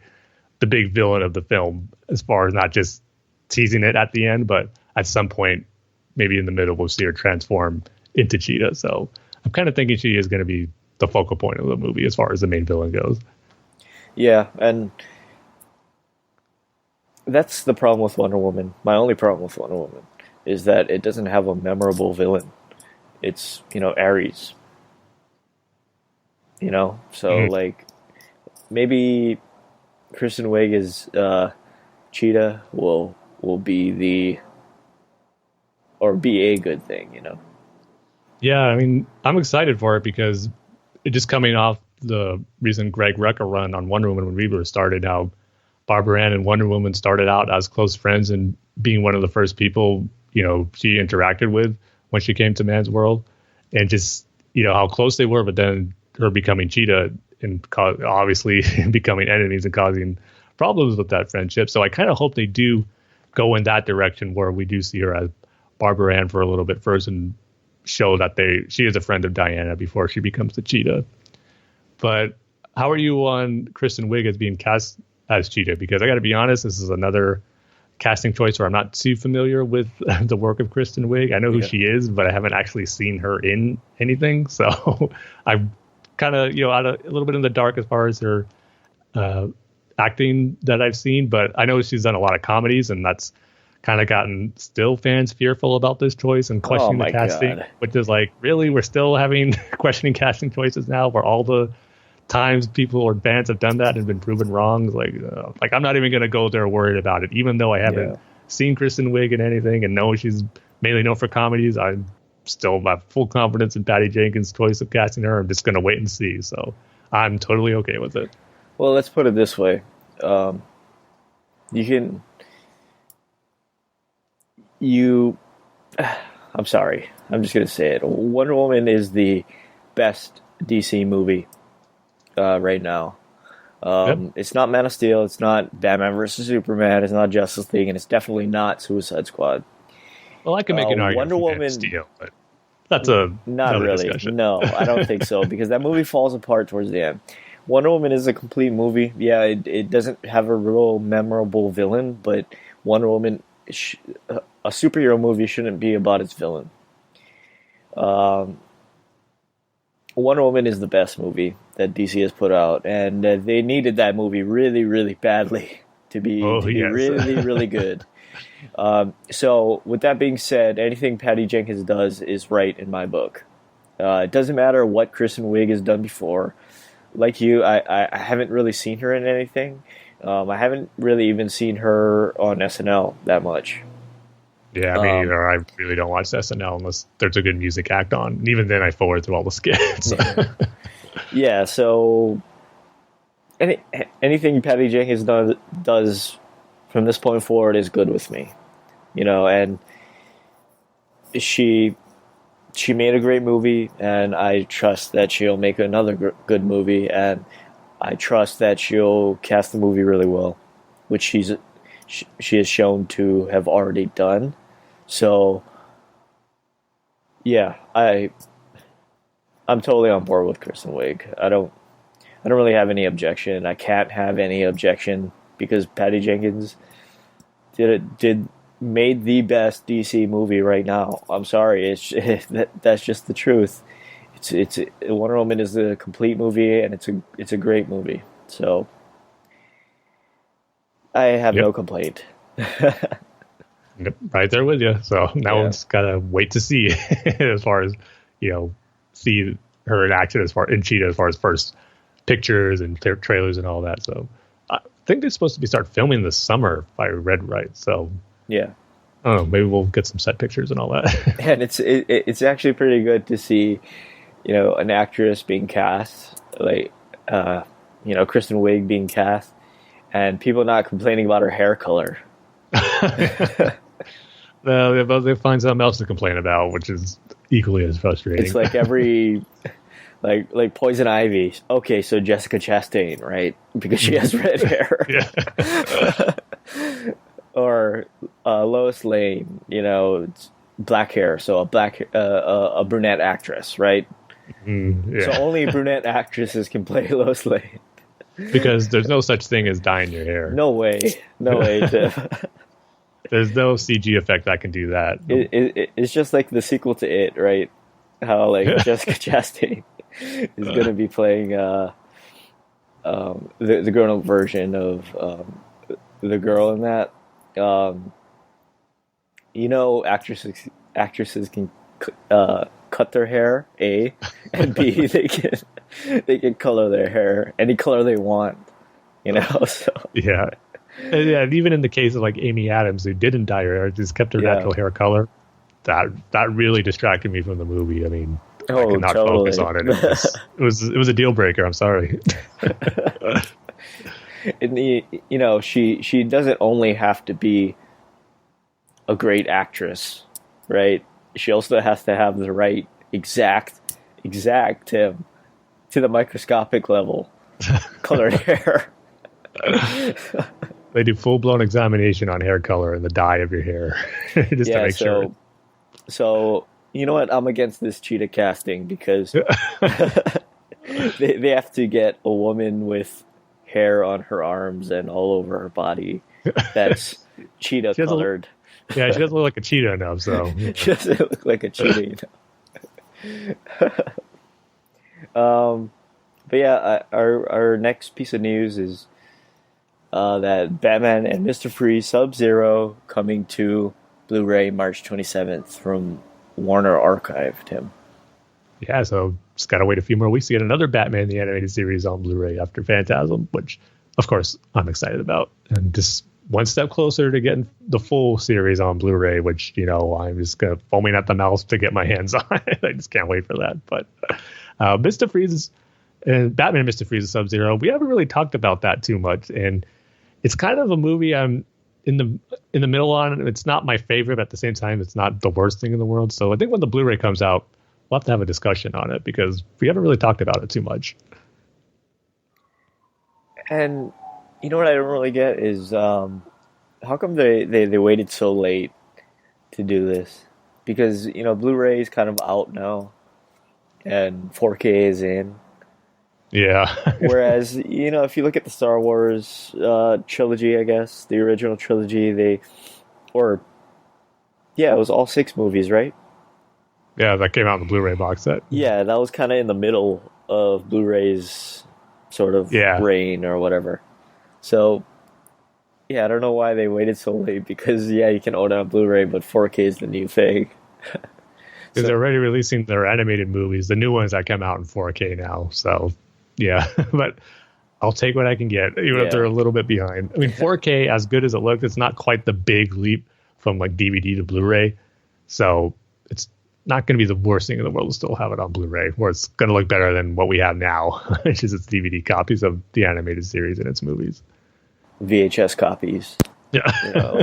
the big villain of the film, as far as not just teasing it at the end, but at some point, maybe in the middle, we'll see her transform into Cheetah. So I'm kind of thinking she is going to be the focal point of the movie as far as the main villain goes. Yeah, and that's the problem with Wonder Woman. My only problem with Wonder Woman is that it doesn't have a memorable villain. It's, Ares. So maybe Kristen Wiig is Cheetah will be a good thing, Yeah, I mean, I'm excited for it because it just coming off the recent Greg Rucka run on Wonder Woman when Rebirth started, how Barbara Ann and Wonder Woman started out as close friends and being one of the first people, she interacted with when she came to Man's World, and just, how close they were, but then her becoming Cheetah and obviously becoming enemies and causing problems with that friendship. So I kind of hope they do go in that direction, where we do see her as Barbara Ann for a little bit first and show that she is a friend of Diana before she becomes the Cheetah. But how are you on Kristen Wiig as being cast as Cheetah? Because I got to be honest, this is another casting choice where I'm not too familiar with the work of Kristen Wiig. I know who she is, but I haven't actually seen her in anything. So I'm kind of, out a little bit in the dark as far as her acting that I've seen. But I know she's done a lot of comedies, and that's kind of gotten still fans fearful about this choice and questioning the casting, God. Which is really, we're still having questioning casting choices now, where all the times people or fans have done that and been proven wrong. I'm not even going to go there worried about it, even though I haven't seen Kristen Wiig in anything and know she's mainly known for comedies. I still have full confidence in Patty Jenkins' choice of casting her. I'm just going to wait and see. So I'm totally okay with it. Well, let's put it this way. I'm sorry. I'm just going to say it. Wonder Woman is the best DC movie right now. It's not Man of Steel. It's not Batman vs. Superman. It's not Justice League. And it's definitely not Suicide Squad. Well, I can make an argument Wonder for Woman, Man of Steel, but that's not really discussion. No, I don't think so, because that movie falls apart towards the end. Wonder Woman is a complete movie. Yeah, it doesn't have a real memorable villain, but Wonder Woman, a superhero movie shouldn't be about its villain. Wonder Woman is the best movie that DC has put out, and they needed that movie really, really badly to be really, really good. So, with that being said, anything Patty Jenkins does is right in my book. It doesn't matter what Kristen Wiig has done before. Like you, I haven't really seen her in anything. I haven't really even seen her on SNL that much. Yeah, me neither. I really don't watch SNL unless there's a good music act on. And even then, I forward through all the skits. Yeah, so anything Patty Jenkins does from this point forward is good with me. And she made a great movie, and I trust that she'll make another good movie, and I trust that she'll cast the movie really well, which she has shown to have already done. So, yeah, I'm totally on board with Kristen Wiig. I don't really have any objection. I can't have any objection because Patty Jenkins made the best DC movie right now. I'm sorry, that's just the truth. It's Wonder Woman is a complete movie, and it's a great movie. So I have no complaint. Right there with you. So now we'll just gotta wait to see as far as see her in action in Cheetah as far as first pictures and trailers and all that. So I think they're supposed to start filming this summer if I read right. So yeah. I don't know, maybe we'll get some set pictures and all that. And it's actually pretty good to see, an actress being cast, like, Kristen Wiig being cast, and people not complaining about her hair color. Well, they find something else to complain about, which is equally as frustrating. It's like every, like Poison Ivy. Okay, so Jessica Chastain, right? Because she has red hair. Or Lois Lane, it's black hair, so a brunette actress, right? So only brunette actresses can play Lois Lane. Because there's no such thing as dyeing your hair. No way. There's no CG effect that can do that. It's just like the sequel to It, right? How Jessica Chastain is going to be playing the grown-up version of the girl in that. Actresses can cut their hair, A, and B, they can color their hair any color they want, So yeah, and even in the case of Amy Adams, who didn't dye her hair, just kept her natural hair color. That really distracted me from the movie. I mean, I could not focus on it. It was a deal breaker. I'm sorry. And she doesn't only have to be a great actress, right? She also has to have the right exact to the microscopic level colored hair. They do full-blown examination on hair color and the dye of your hair just to make sure. So you know what? I'm against this Cheetah casting because they have to get a woman with hair on her arms and all over her body that's cheetah colored. She doesn't look like a cheetah enough, so she doesn't look like a cheetah but yeah, our next piece of news is that Batman and Mr. Freeze Subzero coming to Blu-ray March 27th from Warner Archive, Tim. Yeah, so just gotta wait a few more weeks to get another Batman the Animated Series on Blu-ray after Phantasm, which, of course, I'm excited about. And just one step closer to getting the full series on Blu-ray, which, I'm just foaming at the mouth to get my hands on it. I just can't wait for that. But Mr. Freeze and Batman and Mr. Freeze and Subzero, we haven't really talked about that too much. And it's kind of a movie I'm in the middle on. It's not my favorite, but at the same time, it's not the worst thing in the world. So I think when the Blu-ray comes out, we'll have to have a discussion on it because we haven't really talked about it too much. And you know what I don't really get is how come they waited so late to do this? Because, Blu-ray is kind of out now and 4K is in. Yeah. Whereas, if you look at the Star Wars trilogy, I guess, the original trilogy, it was all 6 movies, right? Yeah, that came out in the Blu-ray box set. Yeah, that was kind of in the middle of Blu-ray's sort of Yeah. reign or whatever. So, yeah, I don't know why they waited so late because, yeah, you can own it on Blu-ray, but 4K is the new thing. Because they're already releasing their animated movies, the new ones that come out in 4K now. So, yeah. But I'll take what I can get, even if they're a little bit behind. I mean, 4K, as good as it looks, it's not quite the big leap from like DVD to Blu-ray. So it's not going to be the worst thing in the world to still have it on Blu-ray, where it's going to look better than what we have now, which is its DVD copies of the animated series and its movies. VHS copies. Yeah. You know?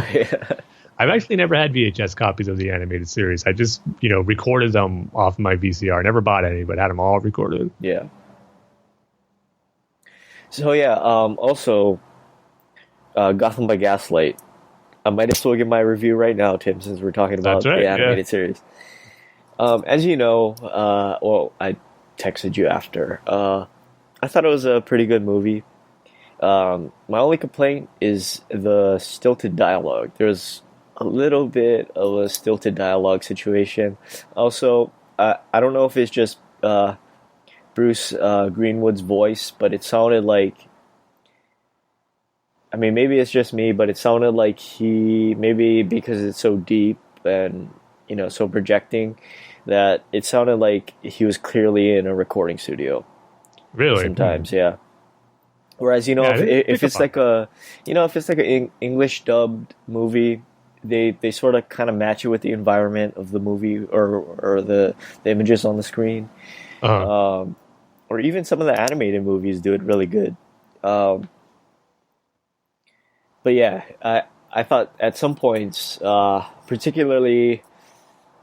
I've actually never had VHS copies of the animated series. I just, recorded them off my VCR. Never bought any, but had them all recorded. Yeah. So yeah, also Gotham by Gaslight. I might as well give my review right now, Tim, since we're talking about That's right, the animated series. As you know, I texted you after. I thought it was a pretty good movie. My only complaint is the stilted dialogue. There's a little bit of a stilted dialogue situation. Also, I don't know if it's just Bruce Greenwood's voice, but it sounded like, I mean, maybe it's just me, but it sounded like maybe because it's so deep and, so projecting, that it sounded like he was clearly in a recording studio. Really? Sometimes, yeah. Whereas, if it's like an English dubbed movie, they sort of kind of match it with the environment of the movie or the images on the screen. Uh-huh. Or even some of the animated movies do it really good. But yeah, I thought at some points, particularly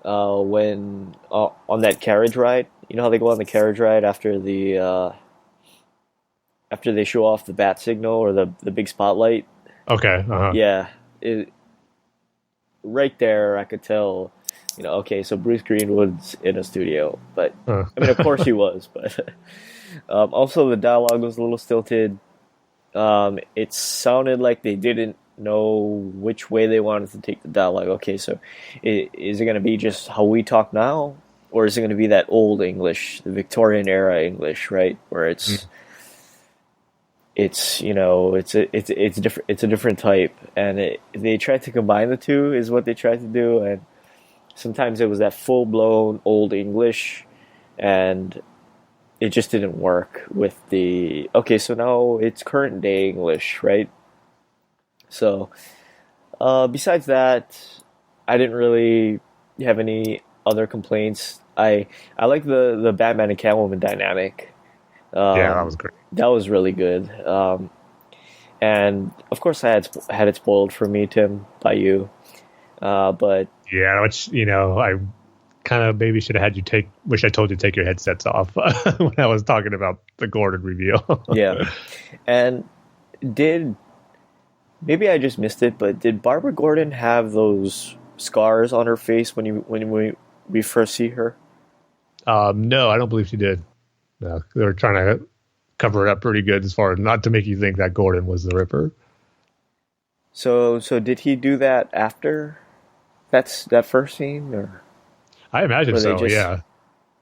when on that carriage ride, you know how they go on the carriage ride after they show off the bat signal or the big spotlight. Okay. Uh-huh. Yeah, right there I could tell, okay, so Bruce Greenwood's in a studio, but I mean, of course he was, but also the dialogue was a little stilted. It sounded like they didn't know which way they wanted to take the dialogue. Okay, so is it going to be just how we talk now, or is it going to be that old English, the Victorian era English, right, where it's it's different. It's a different type, and they tried to combine the two, is what they tried to do, and sometimes it was that full blown old English, and it just didn't work with the so now it's current day English, right? So besides that, I didn't really have any other complaints. I like the Batman and Catwoman dynamic. Yeah, that was great. That was really good. And of course, I had it spoiled for me, Tim, by you. But yeah, which I kind of maybe should have had wish I told you to take your headsets off when I was talking about the Gordon reveal. Yeah, and maybe I just missed it, but did Barbara Gordon have those scars on her face when we first see her? No, I don't believe she did. No, they were trying to cover it up pretty good as far as not to make you think that Gordon was the Ripper. So did he do that after that first scene, or? I imagine so. Yeah,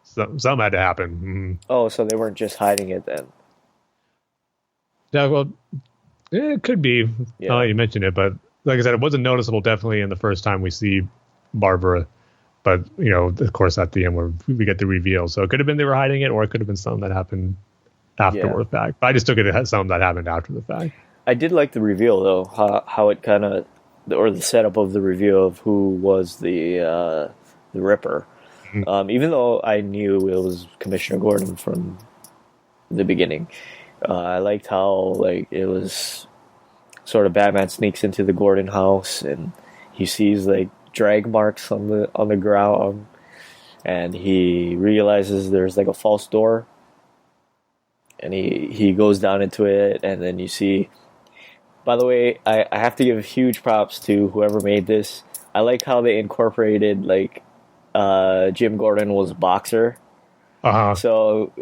something had to happen. Mm. Oh, so they weren't just hiding it then? Yeah, well, it could be. Yeah. Oh, you mentioned it, but like I said, it wasn't noticeable definitely in the first time we see Barbara. But, of course, at the end where we get the reveal. So it could have been they were hiding it, or it could have been something that happened after the fact. But I just took it as something that happened after the fact. I did like the reveal, though, how it kind of, or the setup of the reveal of who was the Ripper. Mm-hmm. Even though I knew it was Commissioner Gordon from the beginning. I liked how, it was sort of Batman sneaks into the Gordon house, and he sees, drag marks on the ground, and he realizes there's a false door, and he goes down into it, and then you see, by the way, I have to give huge props to whoever made this. I like how they incorporated Jim Gordon was a boxer, so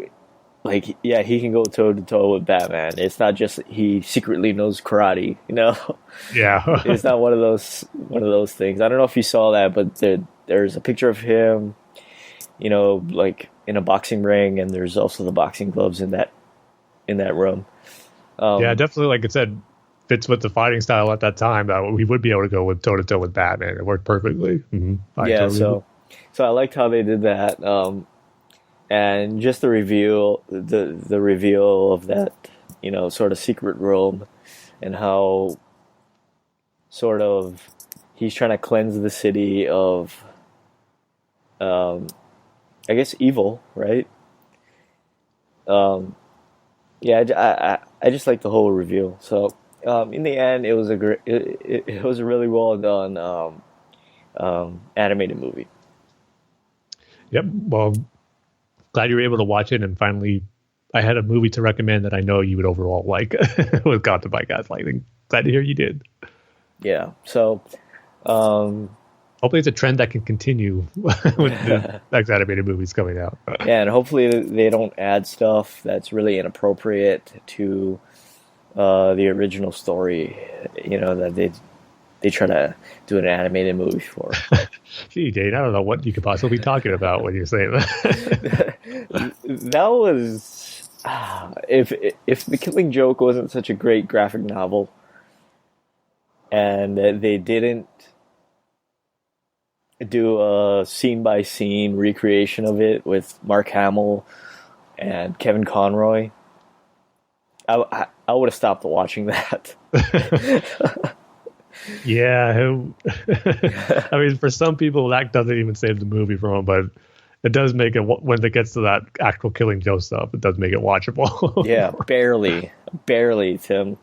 he can go toe to toe with Batman. It's not just he secretly knows karate, Yeah. It's not one of those things. I don't know if you saw that, but there's a picture of him, in in a boxing ring, and there's also the boxing gloves in that room. Yeah, definitely. Like I said, fits with the fighting style at that time. That we would be able to go with toe to toe with Batman. It worked perfectly. So I liked how they did that, and just the reveal of that, sort of secret room, and how sort of he's trying to cleanse the city of, I guess, evil, right? I just like the whole reveal. So in the end, it was it was a really well done animated movie. Yep. Well, glad you were able to watch it, and finally, I had a movie to recommend that I know you would overall like with Gotham by Gaslighting. Glad to hear you did. Yeah. So hopefully it's a trend that can continue with the next animated movies coming out. Yeah, and hopefully they don't add stuff that's really inappropriate to the original story, that they try to do an animated movie for. Gee, Dane, I don't know what you could possibly be talking about when you're saying that. That was... if The Killing Joke wasn't such a great graphic novel, and they didn't do a scene-by-scene recreation of it with Mark Hamill and Kevin Conroy, I would have stopped watching that. Yeah. I mean, for some people, that doesn't even save the movie from them, but it does make it, when it gets to that actual Killing Joe stuff, it does make it watchable. Yeah, barely, Tim.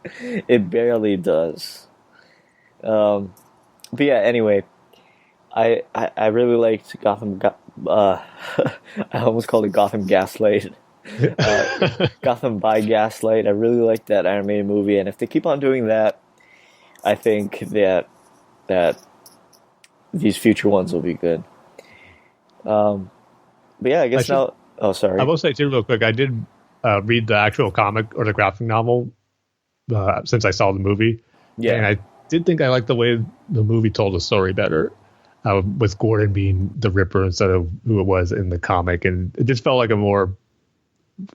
It barely does. But yeah, anyway, I really liked Gotham. I almost called it Gotham Gaslight. Gotham by Gaslight. I really liked that animated movie, and if they keep on doing that, I think that these future ones will be good. But yeah, I guess now. Oh, sorry. I will say too, real quick. I did read the actual comic or the graphic novel since I saw the movie. Yeah, and I did think I liked the way the movie told the story better, with Gordon being the Ripper instead of who it was in the comic, and it just felt like a more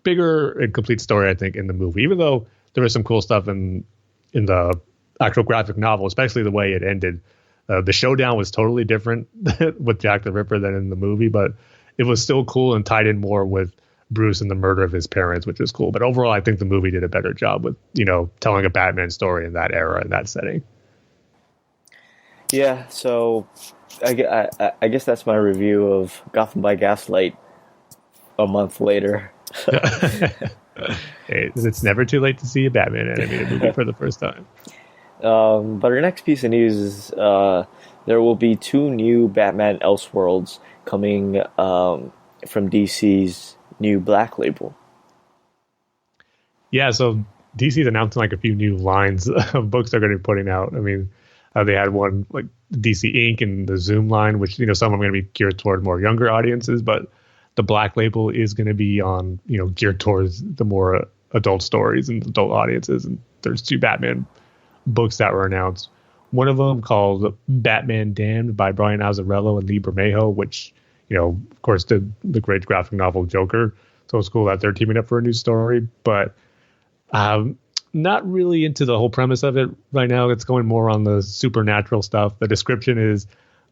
bigger and complete story, I think, in the movie. Even though there was some cool stuff in the actual graphic novel, especially the way it ended. The showdown was totally different with Jack the Ripper than in the movie, but it was still cool and tied in more with Bruce and the murder of his parents, which is cool. But overall, I think the movie did a better job with, telling a Batman story in that era and that setting. Yeah, so I guess that's my review of Gotham by Gaslight a month later. Hey, it's never too late to see a Batman animated movie for the first time. But our next piece of news is there will be 2 new Batman Elseworlds coming from DC's new Black Label. Yeah, so DC's announcing like a few new lines of books they're going to be putting out. I mean, they had one like DC Inc. and the Zoom line, which, some of them are going to be geared toward more younger audiences, but the Black Label is going to be on, geared towards the more adult stories and adult audiences. And there's 2 Batman books that were announced. One of them called Batman Damned by Brian Azzarello and Lee Bermejo, which, of course, did the great graphic novel Joker. So it's cool that they're teaming up for a new story, but not really into the whole premise of it right now. It's going more on the supernatural stuff. The description is,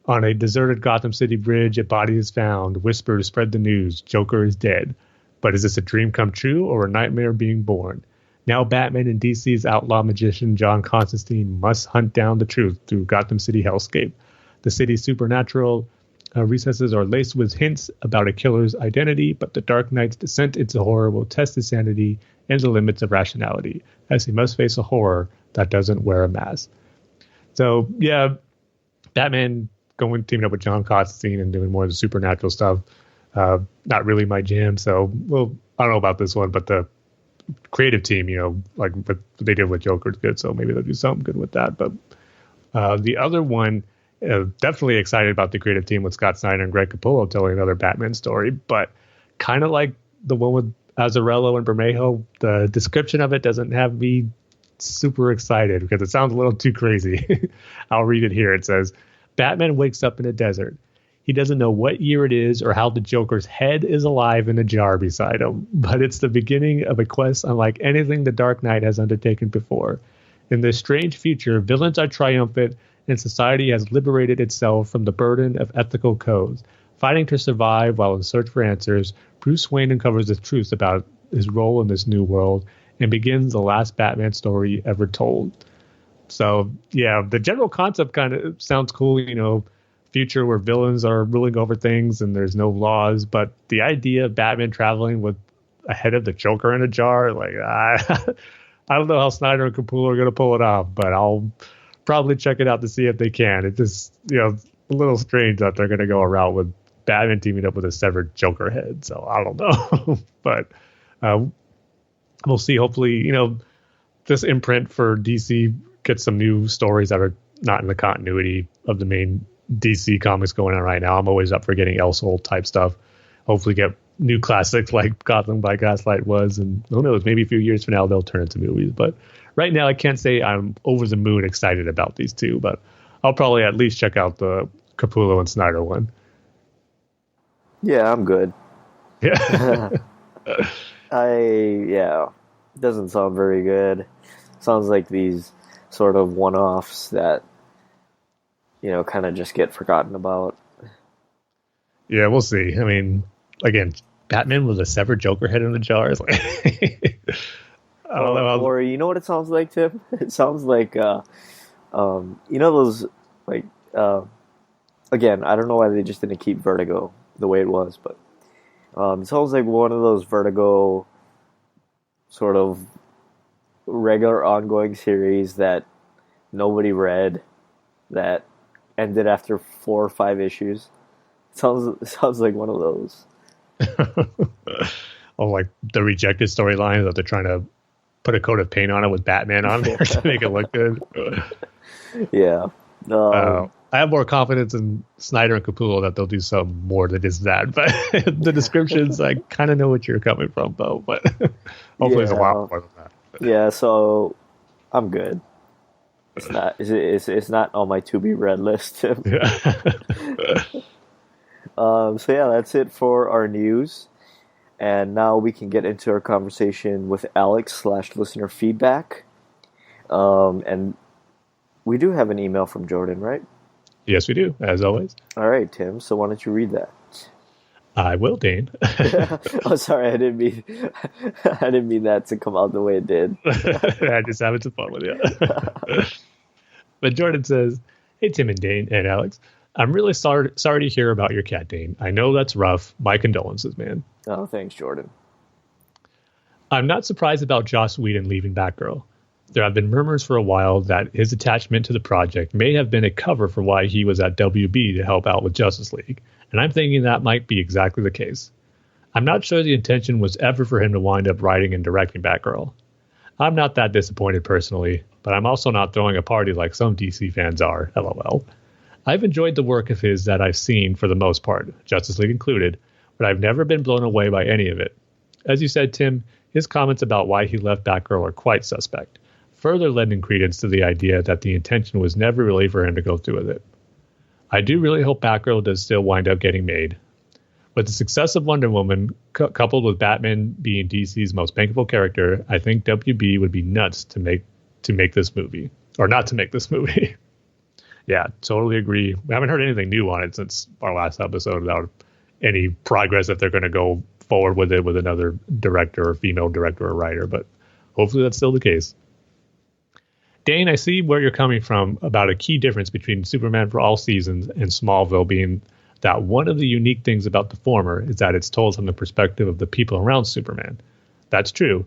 on a deserted Gotham City bridge, a body is found. Whispers spread the news. Joker is dead. But is this a dream come true or a nightmare being born? Now Batman and DC's outlaw magician John Constantine must hunt down the truth through Gotham City hellscape. The city's supernatural recesses are laced with hints about a killer's identity, but the Dark Knight's descent into horror will test his sanity and the limits of rationality, as he must face a horror that doesn't wear a mask. So, yeah, Batman teaming up with John Constantine and doing more of the supernatural stuff. Not really my jam, so, well, I don't know about this one, but the creative team, like what they did with Joker is good, so maybe they'll do something good with that. But the other one, definitely excited about the creative team with Scott Snyder and Greg Capullo telling another Batman story, but kind of like the one with Azzarello and Bermejo, the description of it doesn't have me super excited because it sounds a little too crazy. I'll read it here. It says, Batman wakes up in a desert. He doesn't know what year it is or how the Joker's head is alive in a jar beside him, but it's the beginning of a quest unlike anything the Dark Knight has undertaken before. In this strange future, villains are triumphant and society has liberated itself from the burden of ethical codes. Fighting to survive while in search for answers, Bruce Wayne uncovers the truth about his role in this new world and begins the last Batman story ever told. So, yeah, the general concept kind of sounds cool, you know, future where villains are ruling over things and there's no laws, but the idea of Batman traveling with a head of the Joker in a jar, like, I don't know how Snyder and Capullo are going to pull it off, but I'll probably check it out to see if they can. It's just, you know, a little strange that they're going to go around with Batman teaming up with a severed Joker head, so I don't know. But we'll see. Hopefully, you know, this imprint for DC gets some new stories that are not in the continuity of the main DC comics going on right now. I'm always up for getting Elseworld type stuff. Hopefully get new classics like Gotham by Gaslight was, and who knows, maybe a few years from now they'll turn into movies. But right now I can't say I'm over the moon excited about these two, but I'll probably at least check out the Capullo and Snyder one. Yeah, I'm good. Yeah. Doesn't sound very good. Sounds like these sort of one-offs that, you know, kind of just get forgotten about. Yeah, we'll see. I mean, again, Batman with a severed Joker head in the jar is like, I don't know. Or you know what it sounds like, Tim? It sounds like, you know, those, like, again, I don't know why they just didn't keep Vertigo the way it was, but it sounds like one of those Vertigo sort of regular ongoing series that nobody read, that ended after 4 or 5 issues. It sounds like one of those. Oh, like the rejected storyline that they're trying to put a coat of paint on it with Batman on there to make it look good. Yeah. I have more confidence in Snyder and Capullo that they'll do some more than just that. But the descriptions, I kind of know what you're coming from, though. But hopefully it's a lot more than that. Yeah, so I'm good. It's not. It's not on my to be read list, Tim. Yeah. So yeah, that's it for our news. And now we can get into our conversation with Alex / listener feedback. And we do have an email from Jordan, right? Yes, we do, as always. All right, Tim. So why don't you read that? I will, Dane. Oh, sorry, I didn't mean that to come out the way it did. I just having some fun with you. But Jordan says, "Hey, Tim and Dane and Alex, I'm really sorry to hear about your cat, Dane. I know that's rough. My condolences, man." Oh, thanks, Jordan. I'm not surprised about Joss Whedon leaving Batgirl. There have been murmurs for a while that his attachment to the project may have been a cover for why he was at WB to help out with Justice League, and I'm thinking that might be exactly the case. I'm not sure the intention was ever for him to wind up writing and directing Batgirl. I'm not that disappointed personally, but I'm also not throwing a party like some DC fans are, LOL. I've enjoyed the work of his that I've seen for the most part, Justice League included, but I've never been blown away by any of it. As you said, Tim, his comments about why he left Batgirl are quite suspect, further lending credence to the idea that the intention was never really for him to go through with it. I do really hope Batgirl does still wind up getting made. With the success of Wonder Woman, coupled with Batman being DC's most bankable character, I think WB would be nuts to make this movie. Or not to make this movie. Yeah, totally agree. We haven't heard anything new on it since our last episode about any progress if they're going to go forward with it with another director or female director or writer, but hopefully that's still the case. Dane, I see where you're coming from about a key difference between Superman for All Seasons and Smallville being that one of the unique things about the former is that it's told from the perspective of the people around Superman. That's true.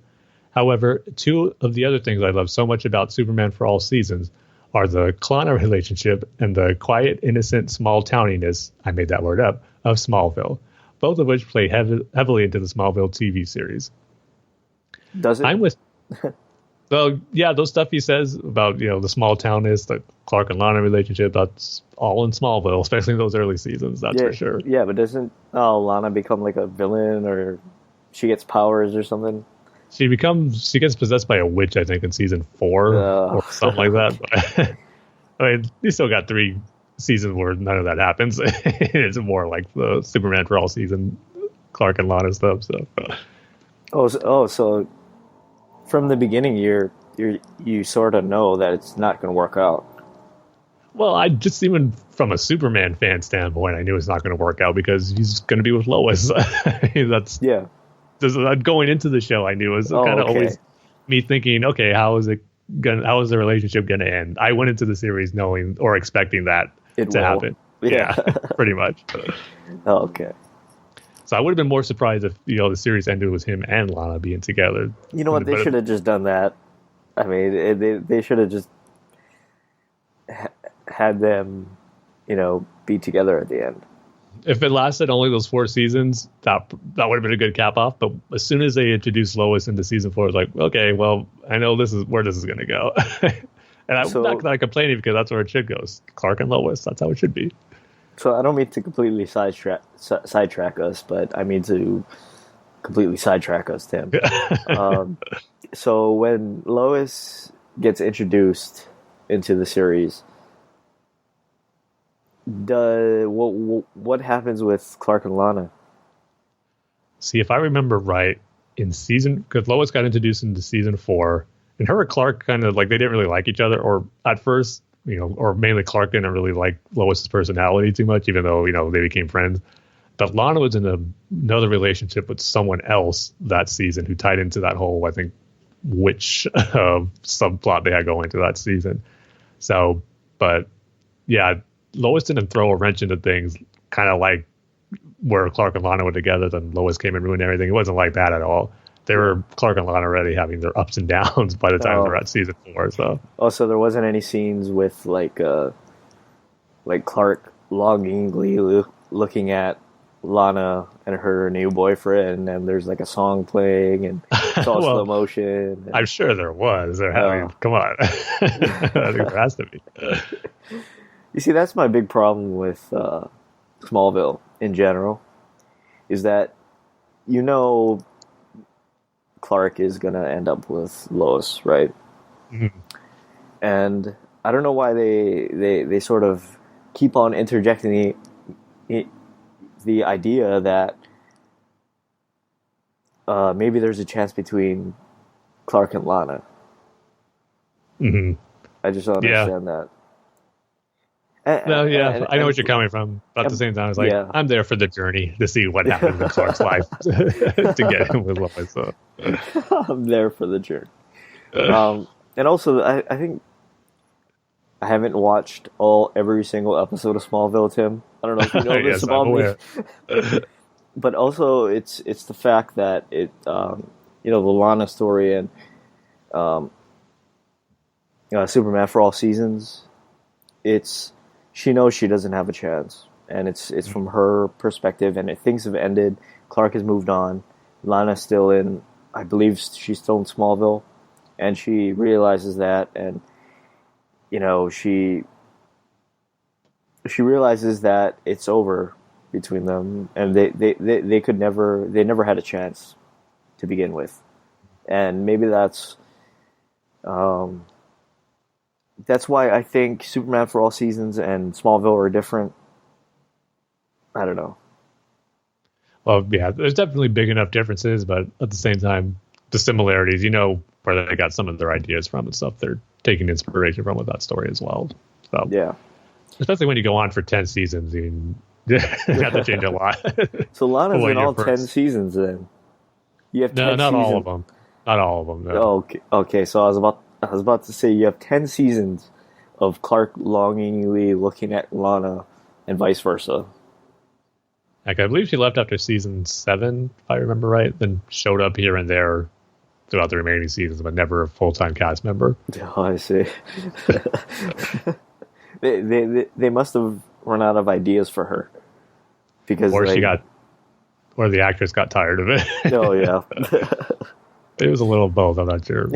However, two of the other things I love so much about Superman for All Seasons are the Klana relationship and the quiet, innocent, small-towniness, I made that word up, of Smallville, both of which play heavily into the Smallville TV series. Does it? I'm with... So, yeah, those stuff he says about, you know, the small townness, the Clark and Lana relationship, that's all in Smallville, especially in those early seasons, that's for sure. Yeah, but doesn't Lana become like a villain, or she gets powers or something? She gets possessed by a witch, I think, in season 4 or something like that. But, I mean, you still got 3 season where none of that happens. It's more like the Superman for All season, Clark and Lana stuff. So from the beginning, you sort of know that it's not going to work out. Well, I just even from a Superman fan standpoint, I knew it's not going to work out because he's going to be with Lois. That's going into the show. I knew it was kind of always me thinking, okay, how is the relationship going to end? I went into the series knowing or expecting that to happen. Yeah, pretty much. Okay. So I would have been more surprised if the series ended with him and Lana being together. You know what? They should have just done that. I mean, they should have just had them, be together at the end. If it lasted only those 4 seasons, that would have been a good cap off. But as soon as they introduced Lois into season 4, it's like, okay, well, I know this is where this is going to go. And I'm not complaining because that's where it should go. Clark and Lois, that's how it should be. So I don't mean to completely sidetrack us, but I mean to completely sidetrack us, Tim. So when Lois gets introduced into the series, what happens with Clark and Lana? See, if I remember right, because Lois got introduced into season 4, and her and Clark kind of like they didn't really like each other, or at first, or mainly Clark didn't really like Lois's personality too much, even though they became friends. But Lana was in another relationship with someone else that season who tied into that whole, I think, witch subplot they had going into that season. So, but yeah, Lois didn't throw a wrench into things, kind of like where Clark and Lana were together, then Lois came and ruined everything. It wasn't like that at all. They were Clark and Lana already having their ups and downs by the time they were at season 4. So, so there wasn't any scenes with like Clark longingly looking at Lana and her new boyfriend, and there's like a song playing, and it's all slow motion. I'm sure there was. Come on, I think there has to be. You see, that's my big problem with Smallville in general, is that Clark is going to end up with Lois, right? Mm-hmm. And I don't know why they sort of keep on interjecting the idea that maybe there's a chance between Clark and Lana. Mm-hmm. I just don't understand that. I know what you're coming from. But at the same time, it's like, I'm there for the journey to see what happens in Clark's life to get him with Lois. So. I'm there for the journey. And also, I think I haven't watched every single episode of Smallville, Tim. I don't know if you know this about me. But also, it's the fact that the Lana story and Superman for All Seasons, she knows she doesn't have a chance, and it's from her perspective, and things have ended. Clark has moved on. Lana's still in, I believe she's still in Smallville, and she realizes that, and she realizes that it's over between them, and they never had a chance to begin with, and maybe that's why I think Superman for All Seasons and Smallville are different. I don't know. Well, yeah, there's definitely big enough differences, but at the same time, the similarities, where they got some of their ideas from and stuff, they're taking inspiration from with that story as well. So, yeah. Especially when you go on for 10 seasons, you have to change a lot. So Lana's in all 10 seasons then? You have 10 not seasons. all of them. Not all of them. No. Oh, okay. So I was about to say you have 10 seasons of Clark longingly looking at Lana and vice versa. Like, I believe she left after season 7, if I remember right, then showed up here and there throughout the remaining seasons, but never a full-time cast member. Oh, I see. they must have run out of ideas for her. Because or the actress got tired of it. Oh, yeah. It was a little of both, I'm not sure.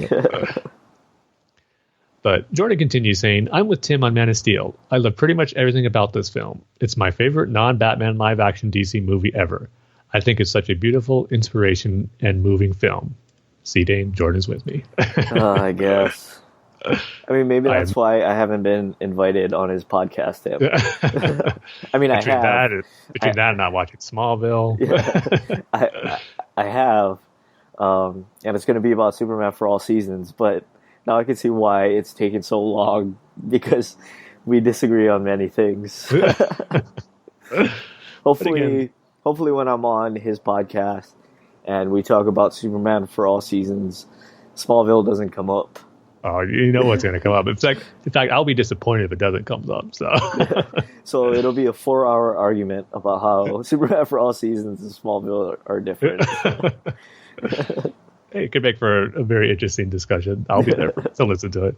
But Jordan continues saying, I'm with Tim on Man of Steel. I love pretty much everything about this film. It's my favorite non-Batman live-action DC movie ever. I think it's such a beautiful inspiration and moving film. See, Dane, Jordan's with me. I guess. I mean, maybe that's why I haven't been invited on his podcast. I mean, between I have. Between that and not watching Smallville. Yeah, I have. And it's going to be about Superman for all seasons. But now I can see why it's taken so long, because we disagree on many things. Hopefully when I'm on his podcast and we talk about Superman for all seasons, Smallville doesn't come up. Oh, you know what's going to come up. In fact, I'll be disappointed if it doesn't come up. So, so it'll be a 4-hour argument about how Superman for all seasons and Smallville are different. Hey, it could make for a very interesting discussion. I'll be there to listen to it.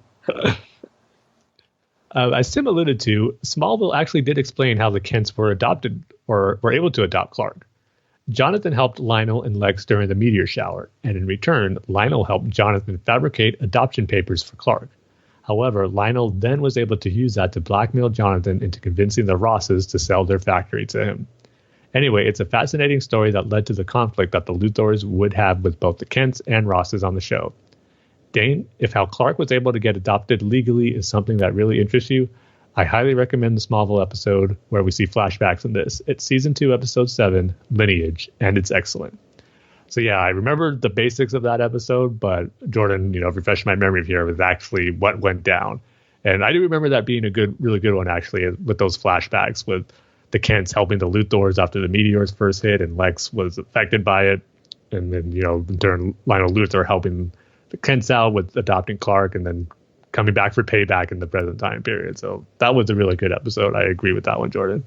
As Tim alluded to, Smallville actually did explain how the Kents were adopted or were able to adopt Clark. Jonathan helped Lionel and Lex during the meteor shower, and in return, Lionel helped Jonathan fabricate adoption papers for Clark. However, Lionel then was able to use that to blackmail Jonathan into convincing the Rosses to sell their factory to him. Anyway, it's a fascinating story that led to the conflict that the Luthors would have with both the Kents and Rosses on the show. Dane, if how Clark was able to get adopted legally is something that really interests you, I highly recommend the Smallville episode where we see flashbacks in this. It's season 2, episode 7, Lineage, and it's excellent. So yeah, I remember the basics of that episode, but Jordan, refresh my memory here with actually what went down. And I do remember that being a really good one, actually, with those flashbacks with the Kents helping the Luthors after the meteors first hit, and Lex was affected by it. And then, in turn, Lionel Luthor helping the Kents out with adopting Clark, and then coming back for payback in the present time period. So that was a really good episode. I agree with that one, Jordan.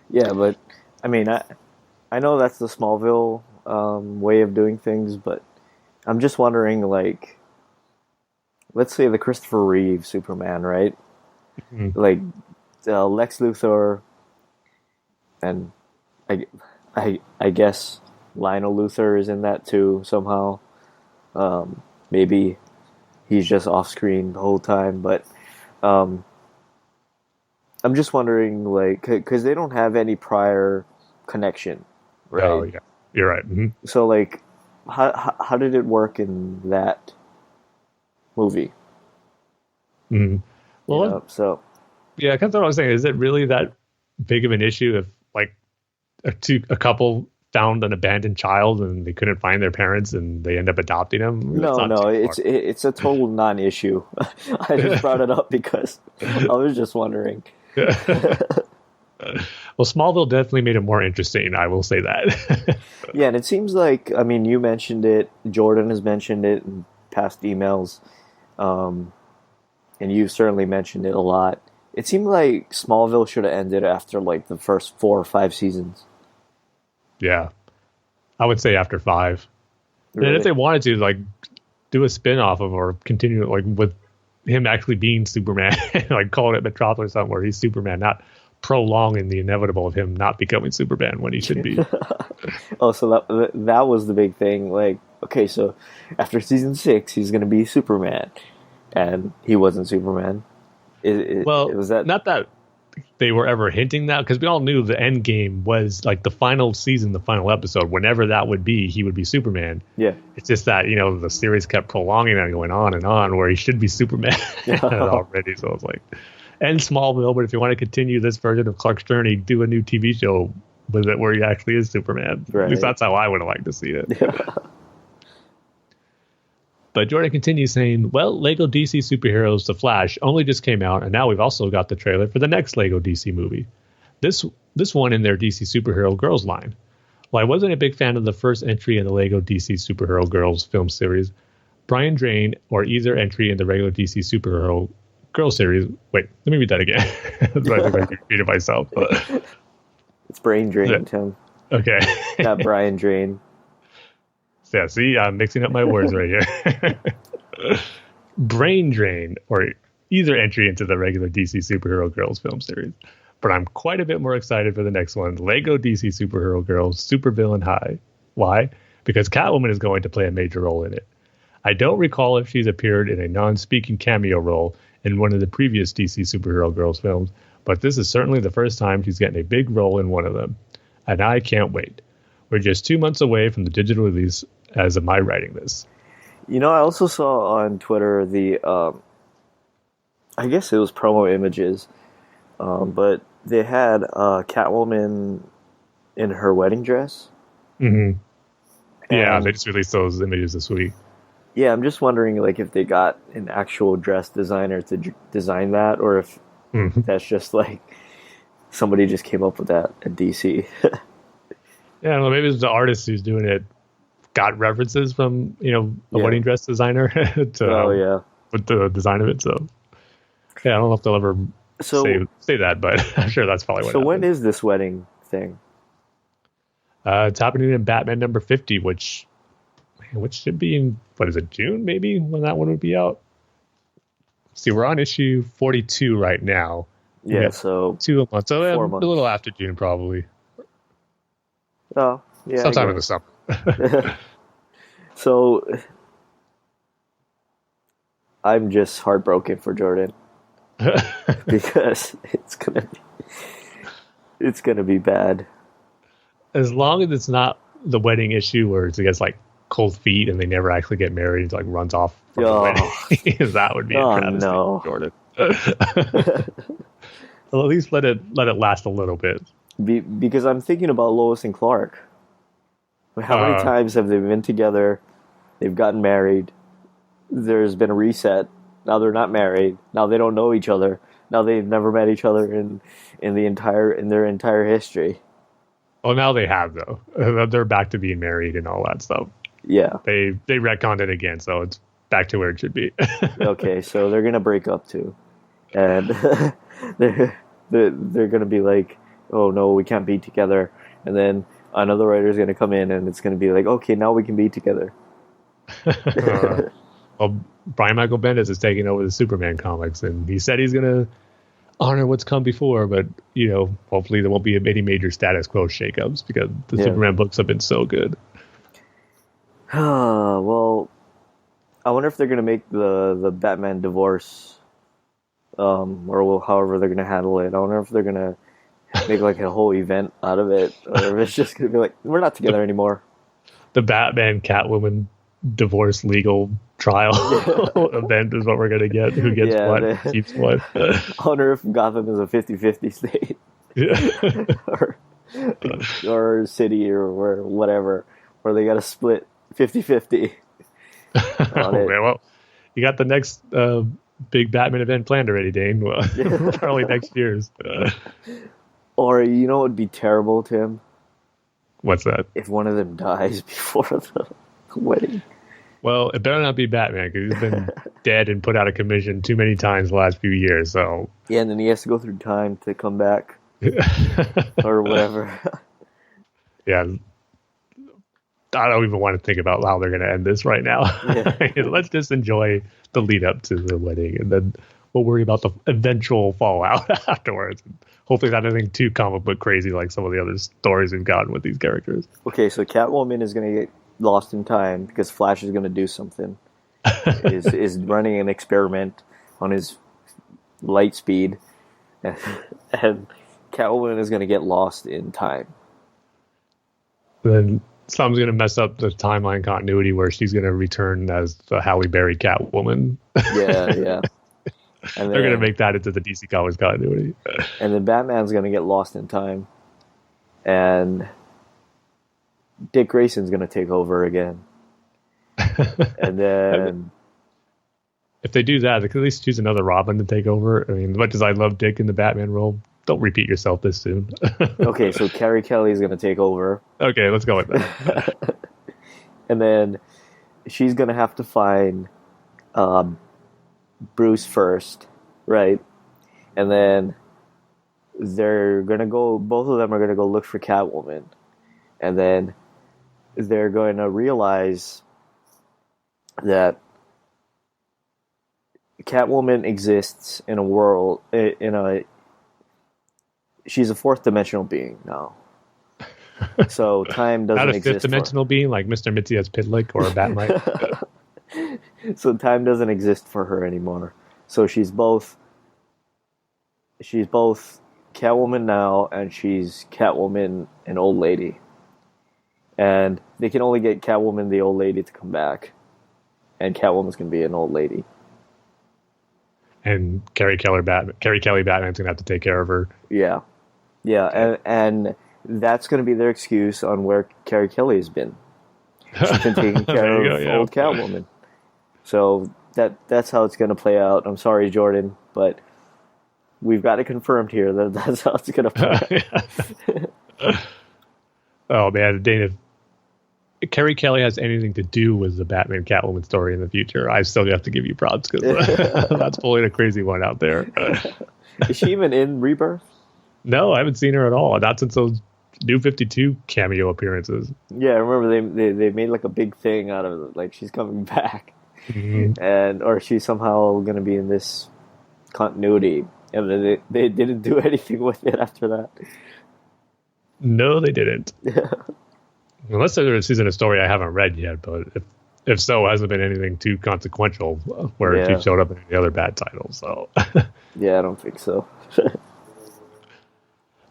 Yeah, but I mean, I know that's the Smallville way of doing things, but I'm just wondering, like, let's say the Christopher Reeve Superman, right? Mm-hmm. Like Lex Luthor, and I guess Lionel Luthor is in that too somehow. Maybe he's just off screen the whole time, but I'm just wondering, like, because they don't have any prior connection, right? Oh yeah, you're right. Mm-hmm. So, like, how did it work in that movie? Mm-hmm. Well, so yeah, kind of what I was saying. Is it really that big of an issue if, like, a couple found an abandoned child and they couldn't find their parents and they end up adopting them? No, it's a total non-issue. I just brought it up because I was just wondering. Well, Smallville definitely made it more interesting, I will say that. Yeah, and it seems like, I mean, you mentioned it, Jordan has mentioned it in past emails, and you've certainly mentioned it a lot. It seemed like Smallville should have ended after, like, the first 4 or 5 seasons. Yeah, I would say after 5. Really? And if they wanted to, like, do a spin-off of, or continue, like, with him actually being Superman, like, call it Metropolis or something where he's Superman, not prolonging the inevitable of him not becoming Superman when he should be. Oh, so that was the big thing. Like, okay, so after season 6, he's going to be Superman, and he wasn't Superman. Was that not that they were ever hinting that, because we all knew the end game was, like, the final season, the final episode, whenever that would be, he would be Superman. Yeah. It's just that, the series kept prolonging and going on and on where he should be Superman already. So it's like, end Smallville, but if you want to continue this version of Clark's journey, do a new TV show with it where he actually is Superman. Right. At least that's how I would have liked to see it. Yeah. But Jordan continues saying, well, Lego DC Superheroes The Flash only just came out, and now we've also got the trailer for the next Lego DC movie. This one in their DC Superhero Girls line. While I wasn't a big fan of the first entry in the Lego DC Superhero Girls film series, Brian Drain, or either entry in the regular DC Superhero Girls series... Wait, let me read that again. I think I repeated myself. But. It's Brain Drain, Tim. Okay. Not Brian Drain. Yeah, see, I'm mixing up my words right here. Brain Drain, or either entry into the regular DC Superhero Girls film series. But I'm quite a bit more excited for the next one, Lego DC Superhero Girls Supervillain High. Why? Because Catwoman is going to play a major role in it. I don't recall if she's appeared in a non-speaking cameo role in one of the previous DC Superhero Girls films, but this is certainly the first time she's getting a big role in one of them. And I can't wait. We're just 2 months away from the digital release as of my writing this. I also saw on Twitter the I guess it was promo images, but they had Catwoman in her wedding dress. Mm-hmm. Yeah, And they just released those images this week. yeah, I'm just wondering, like, if they got an actual dress designer to design that, or if Mm-hmm. that's just like somebody just came up with that at DC. Yeah, well, maybe it's the artist who's doing it got references from a Yeah. wedding dress designer to Oh yeah. with the design of it. So yeah, I don't know if they'll ever So say that, but I'm sure that's probably what so when happened. is this wedding thing? It's happening in Batman number 50, which should be in, what is it, June maybe, when that one would be out. See, we're on issue 42 right now. We Yeah, got so 2 months, so 4 a months. little after June probably, Oh yeah, I sometime in the guess. summer. So I'm just heartbroken for Jordan because it's gonna be bad. As long as it's not the wedding issue where it's, I guess, like cold feet and they never actually get married, and like runs off from the Oh, wedding. That would be a oh travesty, no. Jordan. Well, at least let it last a little bit. Because I'm thinking about Lois and Clark. How many times have they been together? They've gotten married. There's been a reset. Now they're not married. Now they don't know each other. Now they've never met each other in their entire history. Well, now they have though. They're back to being married and all that stuff. Yeah. They retconned it again, so it's back to where it should be. Okay, so they're gonna break up too, and they're gonna be like, "Oh no, we can't be together," and then another writer's gonna come in, and it's gonna be like, "Okay, now we can be together." Well, Brian Michael Bendis is taking over the Superman comics, and he said he's gonna honor what's come before, but hopefully there won't be any major status quo shakeups because the Superman books have been so good. Well, I wonder if they're gonna make the Batman divorce, or however they're gonna handle it. I wonder if they're gonna make like a whole event out of it, or if it's just gonna be like, we're not together anymore. The Batman Catwoman divorce legal trial event is what we're gonna get. Who gets what, keeps what. I wonder if Gotham is a 50-50 state. Yeah. or city or whatever, where they got to split 50-50 on it. Well, you got the next big Batman event planned already, Dane. Well, probably next year's. Or what would be terrible, Tim? What's that? If one of them dies before the wedding. Well, it better not be Batman because he's been dead and put out of commission too many times the last few years. So yeah, and then he has to go through time to come back or whatever. Yeah, I don't even want to think about how they're going to end this right now. Yeah. Let's just enjoy the lead up to the wedding, and then we'll worry about the eventual fallout afterwards. Hopefully not anything too comic book crazy like some of the other stories we've gotten with these characters. Okay, so Catwoman is going to get lost in time because Flash is going to do something. is running an experiment on his light speed, and Catwoman is going to get lost in time. Then something's going to mess up the timeline continuity where she's going to return as the Halle Berry Catwoman. Yeah. And they're going to make that into the DC Comics continuity. And then Batman's going to get lost in time, and Dick Grayson's going to take over again. And then if they do that, they could at least choose another Robin to take over. I mean, as much as I love Dick in the Batman role, don't repeat yourself this soon. Okay, so Carrie Kelly is going to take over. Okay, let's go with that. And then she's going to have to find Bruce first, right? And then they're going to go, both of them are going to go look for Catwoman. And then they're going to realize that Catwoman exists in a world, she's a fourth dimensional being now. So time doesn't exist. Not a fifth dimensional being like Mr. Mitzias Pidlick or a Batmite. So time doesn't exist for her anymore. So she's both Catwoman now, and she's Catwoman, an old lady. And they can only get Catwoman, the old lady, to come back. And Catwoman's going to be an old lady. and Carrie Kelly Batman's gonna have to take care of her. Yeah, and that's going to be their excuse on where Carrie Kelly has been. She's been taking care of old Catwoman. So that's how it's going to play out. I'm sorry, Jordan, but we've got it confirmed here that that's how it's going to play out. Oh man, Dana, if Carrie Kelly has anything to do with the Batman Catwoman story in the future, I still have to give you props because that's pulling a crazy one out there. Is she even in Rebirth? No, I haven't seen her at all. Not since those New 52 cameo appearances. Yeah, I remember they made like a big thing out of it, like she's coming back, or she's somehow going to be in this continuity, and they didn't do anything with it after that. No, they didn't. Unless there's a season of story I haven't read yet, but if so, it hasn't been anything too consequential where she showed up in any other bad titles. So yeah, I don't think so.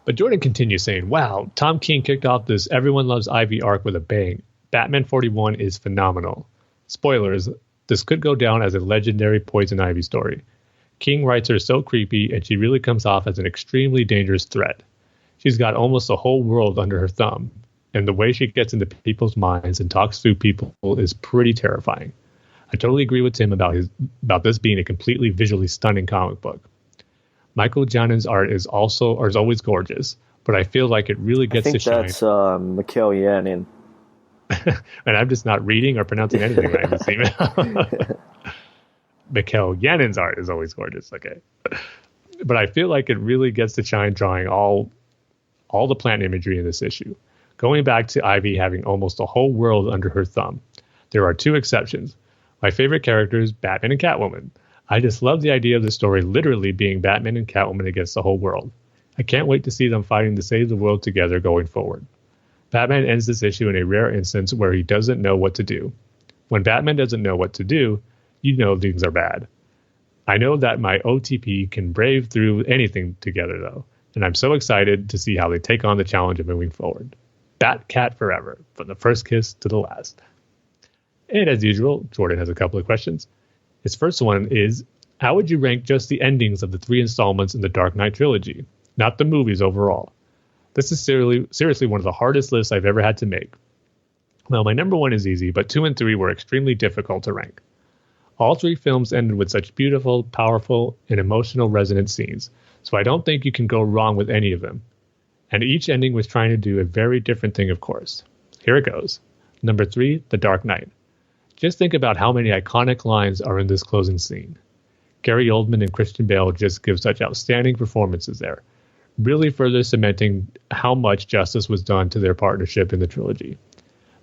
But Jordan continues saying, wow, Tom King kicked off this Everyone Loves Ivy arc with a bang. Batman 41 is phenomenal. Spoilers, this could go down as a legendary Poison Ivy story. King writes her so creepy, and she really comes off as an extremely dangerous threat. She's got almost the whole world under her thumb, and the way she gets into people's minds and talks through people is pretty terrifying. I totally agree with Tim about this being a completely visually stunning comic book. Michael Janin's art is always gorgeous, but I feel like it really gets to shine. I think that's Mikhail Yanin. And I'm just not reading or pronouncing anything right this email. Mikhail Yanin's art is always gorgeous, okay. But I feel like it really gets to shine drawing all the plant imagery in this issue. Going back to Ivy having almost the whole world under her thumb, there are two exceptions. My favorite characters, Batman and Catwoman. I just love the idea of the story literally being Batman and Catwoman against the whole world. I can't wait to see them fighting to save the world together going forward. Batman ends this issue in a rare instance where he doesn't know what to do. When Batman doesn't know what to do, you know things are bad. I know that my OTP can brave through anything together, though, and I'm so excited to see how they take on the challenge of moving forward. Bat-Cat forever, from the first kiss to the last. And as usual, Jordan has a couple of questions. His first one is, how would you rank just the endings of the 3 installments in the Dark Knight trilogy, not the movies overall? This is seriously one of the hardest lists I've ever had to make. Well, my number 1 is easy, but 2 and 3 were extremely difficult to rank. All 3 films ended with such beautiful, powerful, and emotional resonant scenes, so I don't think you can go wrong with any of them. And each ending was trying to do a very different thing, of course. Here it goes. Number 3, The Dark Knight. Just think about how many iconic lines are in this closing scene. Gary Oldman and Christian Bale just give such outstanding performances there, really further cementing how much justice was done to their partnership in the trilogy.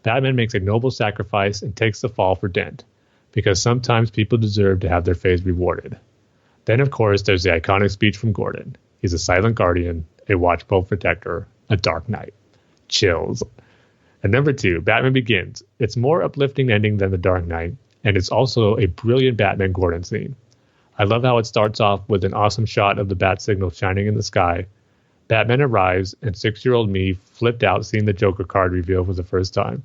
Batman makes a noble sacrifice and takes the fall for Dent, because sometimes people deserve to have their faith rewarded. Then, of course, there's the iconic speech from Gordon. He's a silent guardian, a watchful protector, a dark knight. Chills. And number 2, Batman Begins. It's more uplifting ending than The Dark Knight, and it's also a brilliant Batman Gordon scene. I love how it starts off with an awesome shot of the bat signal shining in the sky. Batman arrives, and 6-year-old me flipped out seeing the Joker card reveal for the first time.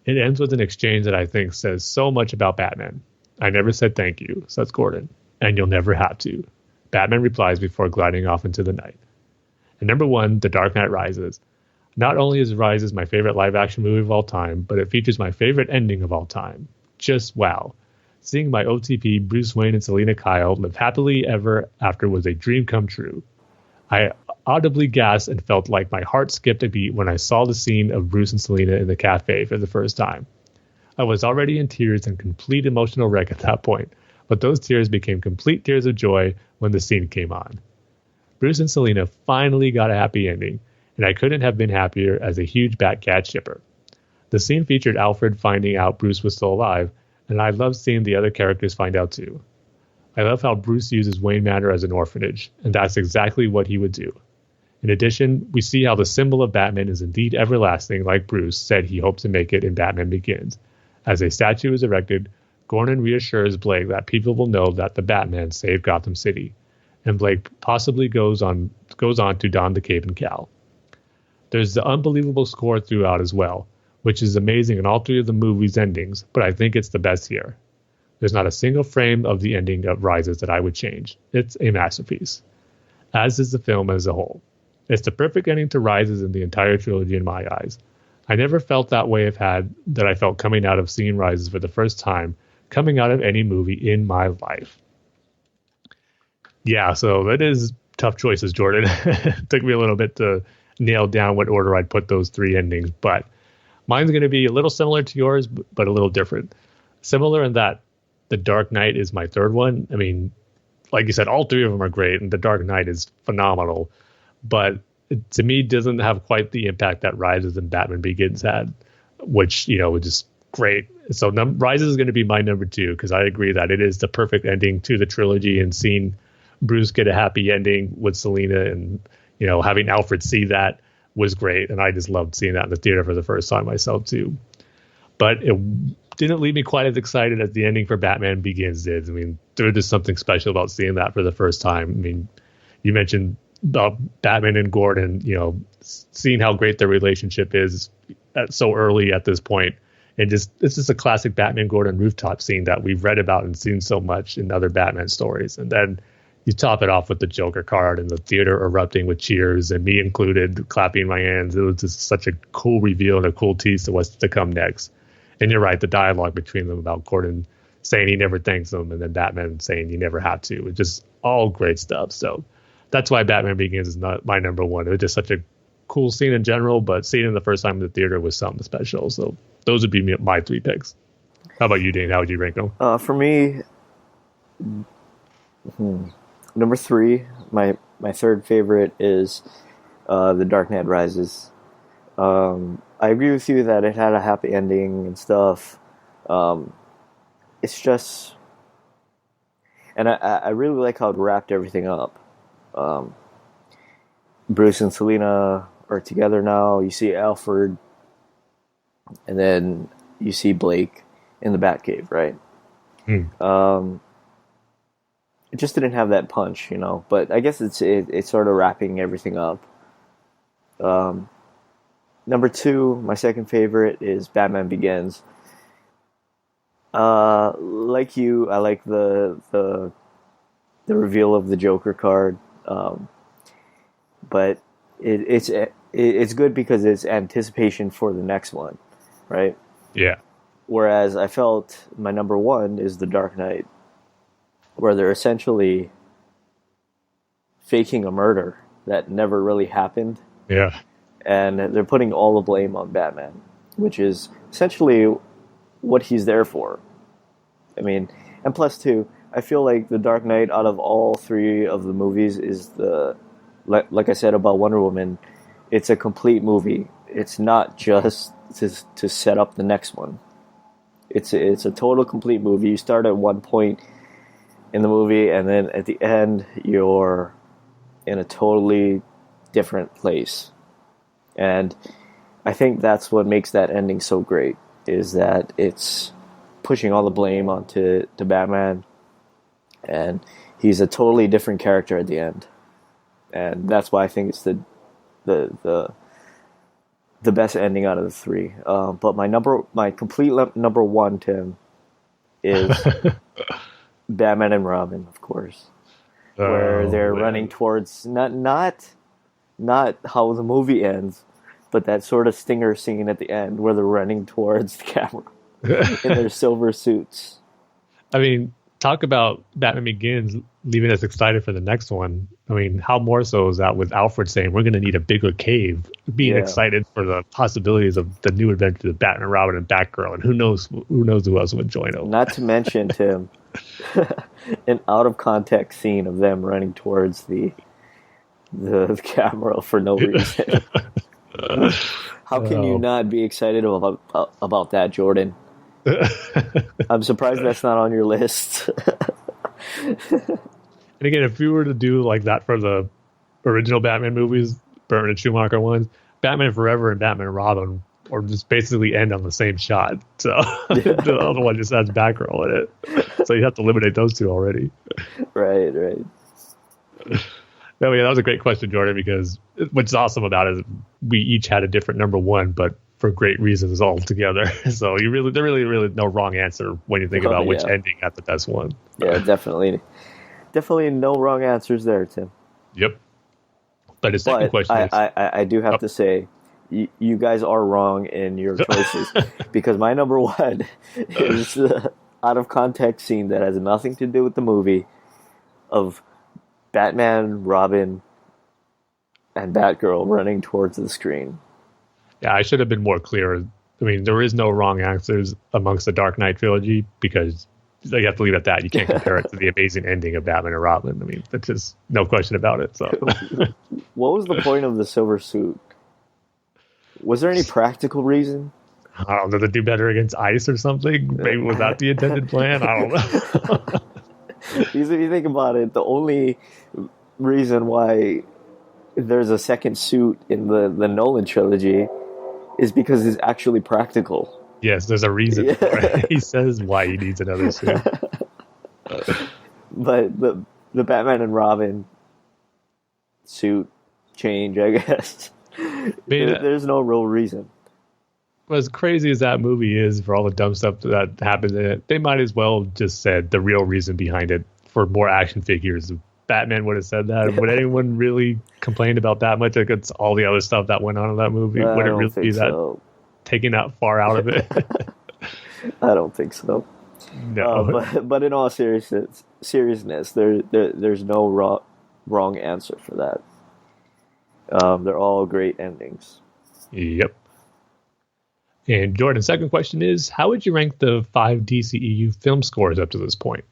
It ends with an exchange that I think says so much about Batman. I never said thank you, says Gordon, and you'll never have to. Batman replies before gliding off into the night. And number 1, The Dark Knight Rises. Not only is Rises my favorite live-action movie of all time, but it features my favorite ending of all time. Just wow. Seeing my OTP, Bruce Wayne and Selina Kyle, live happily ever after was a dream come true. I audibly gasped and felt like my heart skipped a beat when I saw the scene of Bruce and Selina in the cafe for the first time. I was already in tears and complete emotional wreck at that point, but those tears became complete tears of joy when the scene came on. Bruce and Selina finally got a happy ending, and I couldn't have been happier as a huge Bat-Cat shipper. The scene featured Alfred finding out Bruce was still alive, and I loved seeing the other characters find out too. I love how Bruce uses Wayne Manor as an orphanage, and that's exactly what he would do. In addition, we see how the symbol of Batman is indeed everlasting, like Bruce said he hoped to make it in Batman Begins. As a statue is erected, Gordon reassures Blake that people will know that the Batman saved Gotham City, and Blake possibly goes on to don the cape and cowl. There's the unbelievable score throughout as well, which is amazing in all 3 of the movie's endings, but I think it's the best here. There's not a single frame of the ending of Rises that I would change. It's a masterpiece, as is the film as a whole. It's the perfect ending to Rises in the entire trilogy in my eyes. I never felt that way that I felt coming out of seeing Rises for the first time, coming out of any movie in my life. Yeah, so that is tough choices, Jordan. It took me a little bit to nail down what order I'd put those three endings, but mine's going to be a little similar to yours, but a little different. Similar in that The Dark Knight is my third one. I mean, like you said, all three of them are great, and The Dark Knight is phenomenal, but it, to me, doesn't have quite the impact that Rises and Batman Begins had, which, was just great. So Rises is going to be my number 2, because I agree that it is the perfect ending to the trilogy, and seeing Bruce get a happy ending with Selina and, having Alfred see that was great. And I just loved seeing that in the theater for the first time myself too. But it didn't leave me quite as excited as the ending for Batman Begins did. I mean, there was just something special about seeing that for the first time. I mean, you mentioned about Batman and Gordon, seeing how great their relationship is so early at this point. And it's just a classic Batman Gordon rooftop scene that we've read about and seen so much in other Batman stories. And then you top it off with the Joker card and the theater erupting with cheers, and me included, clapping my hands. It was just such a cool reveal and a cool tease to what's to come next. And you're right, the dialogue between them about Gordon saying he never thanks them, and then Batman saying you never have to. It's just all great stuff. So that's why Batman Begins is not my number 1. It was just such a cool scene in general, but seeing it the first time in the theater was something special. So those would be my 3 picks. How about you, Dane? How would you rank them? For me, number 3, my third favorite is The Dark Knight Rises. I agree with you that it had a happy ending and stuff. It's just, and I really like how it wrapped everything up. Bruce and Selina are together now. You see Alfred, and then you see Blake in the Batcave, right? It just didn't have that punch, But I guess it's sort of wrapping everything up. Number 2, my second favorite is Batman Begins. Like you, I like the reveal of the Joker card, but it's good because it's anticipation for the next one, right? Yeah. Whereas I felt my number 1 is The Dark Knight, where they're essentially faking a murder that never really happened. Yeah. And they're putting all the blame on Batman, which is essentially what he's there for. I mean, and plus too, I feel like The Dark Knight, out of all 3 of the movies, is like I said about Wonder Woman, it's a complete movie. It's not just to set up the next one. It's a total complete movie. You start at one point in the movie, and then at the end, you're in a totally different place. And I think that's what makes that ending so great, is that it's pushing all the blame onto Batman, and he's a totally different character at the end. And that's why I think it's the best ending out of the 3. But my complete number 1, Tim, is Batman and Robin, of course, where they're running towards not how the movie ends, but that sort of stinger scene at the end where they're running towards the camera in their silver suits. I mean, talk about Batman Begins leaving us excited for the next one. I mean, how more so is that with Alfred saying we're going to need a bigger cave, being excited for the possibilities of the new adventures of Batman, Robin, and Batgirl, and who knows who else would join them. Not to mention, Tim, an out of context scene of them running towards the camera for no reason. How can you not be excited about that, Jordan? I'm surprised that's not on your list. And again, if you were to do like that for the original Batman movies, Burton and Schumacher ones, Batman Forever and Batman and Robin, or just basically end on the same shot. So the other one just has Batgirl in it. So you have to eliminate those 2 already. Right. No, yeah, that was a great question, Jordan, because what's awesome about it is we each had a different number 1, but for great reasons altogether. So there really no wrong answer when you think about which ending got the best one. Yeah, definitely no wrong answers there, Tim. Yep. But the second question is... I do have to say, you guys are wrong in your choices because my number one is the out of context scene that has nothing to do with the movie of Batman, Robin, and Batgirl running towards the screen. Yeah, I should have been more clear. I mean, there is no wrong answers amongst the Dark Knight trilogy because you have to leave it at that. You can't compare it to the amazing ending of Batman and Robin. I mean, that's just no question about it. So, what was the point of the silver suit? Was there any practical reason? I don't know, to do better against ice or something? Maybe was that the intended plan? I don't know. Because if you think about it, the only reason why there's a second suit in the Nolan trilogy is because it's actually practical. Yes, there's a reason for it. He says why he needs another suit. But the Batman and Robin suit change, I guess. There's no real reason. As crazy as that movie is for all the dumb stuff that happens in it, they might as well just said the real reason behind it for more action figures. Batman would have said that. Would anyone really complain about that much against all the other stuff that went on in that movie? Would it really be that taking that far out of it? I don't think so. No. But in all seriousness, there's no wrong answer for that. They're all great endings. Yep. And Jordan, second question is, how would you rank the 5 DCEU film scores up to this point?